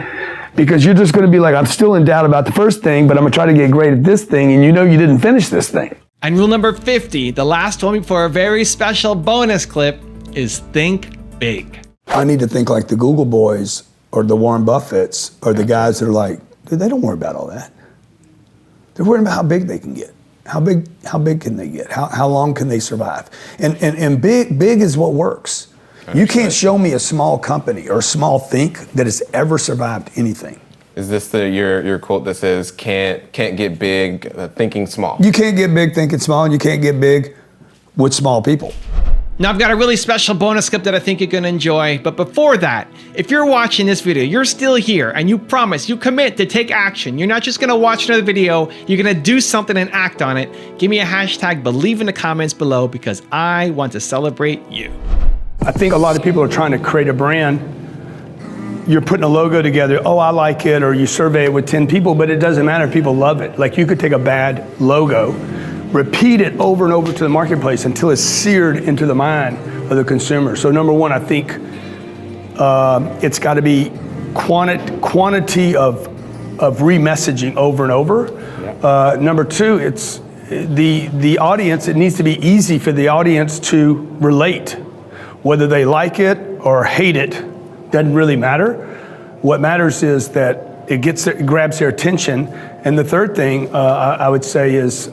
because you're just going to be like, "I'm still in doubt about the first thing, but I'm going to try to get great at this thing," and you didn't finish this thing. And rule number 50, the last one before a very special bonus clip, is think big. I need to think like the Google boys or the Warren Buffetts or the guys that are like, dude, they don't worry about all that. They're worrying about how big they can get. How big can they get? How long can they survive? And big is what works. You can't show me a small company or a small think that has ever survived anything. Is this your quote that says can't get big, thinking small? You can't get big thinking small, and you can't get big with small people. Now I've got a really special bonus clip that I think you're gonna enjoy, but before that, if you're watching this video, you're still here and you promise, you commit to take action. You're not just gonna watch another video, you're gonna do something and act on it. Give me a hashtag believe in the comments below because I want to celebrate you. I think a lot of people are trying to create a brand. You're putting a logo together, "Oh, I like it," or you survey it with 10 people, but it doesn't matter if people love it. Like you could take a bad logo, repeat it over and over to the marketplace until it's seared into the mind of the consumer. So number one, I think it's got to be quantity of re-messaging over and over. Number two, it's the audience. It needs to be easy for the audience to relate, whether they like it or hate it. Doesn't really matter. What matters is that it grabs their attention. And the third thing I would say is.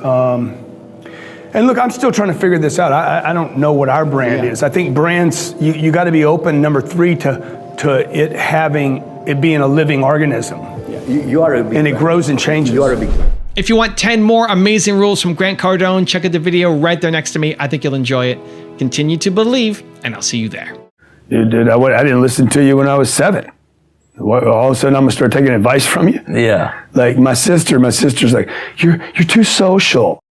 And look, I'm still trying to figure this out. I don't know what our brand is. I think brands, you got to be open, number three, to it being a living organism. Yeah, you are a big and it grows and changes. You are a big If you want 10 more amazing rules from Grant Cardone, check out the video right there next to me. I think you'll enjoy it. Continue to believe, and I'll see you there. Dude, I didn't listen to you when I was 7. All of a sudden, I'm gonna start taking advice from you? Yeah. Like my sister's like, you're too social.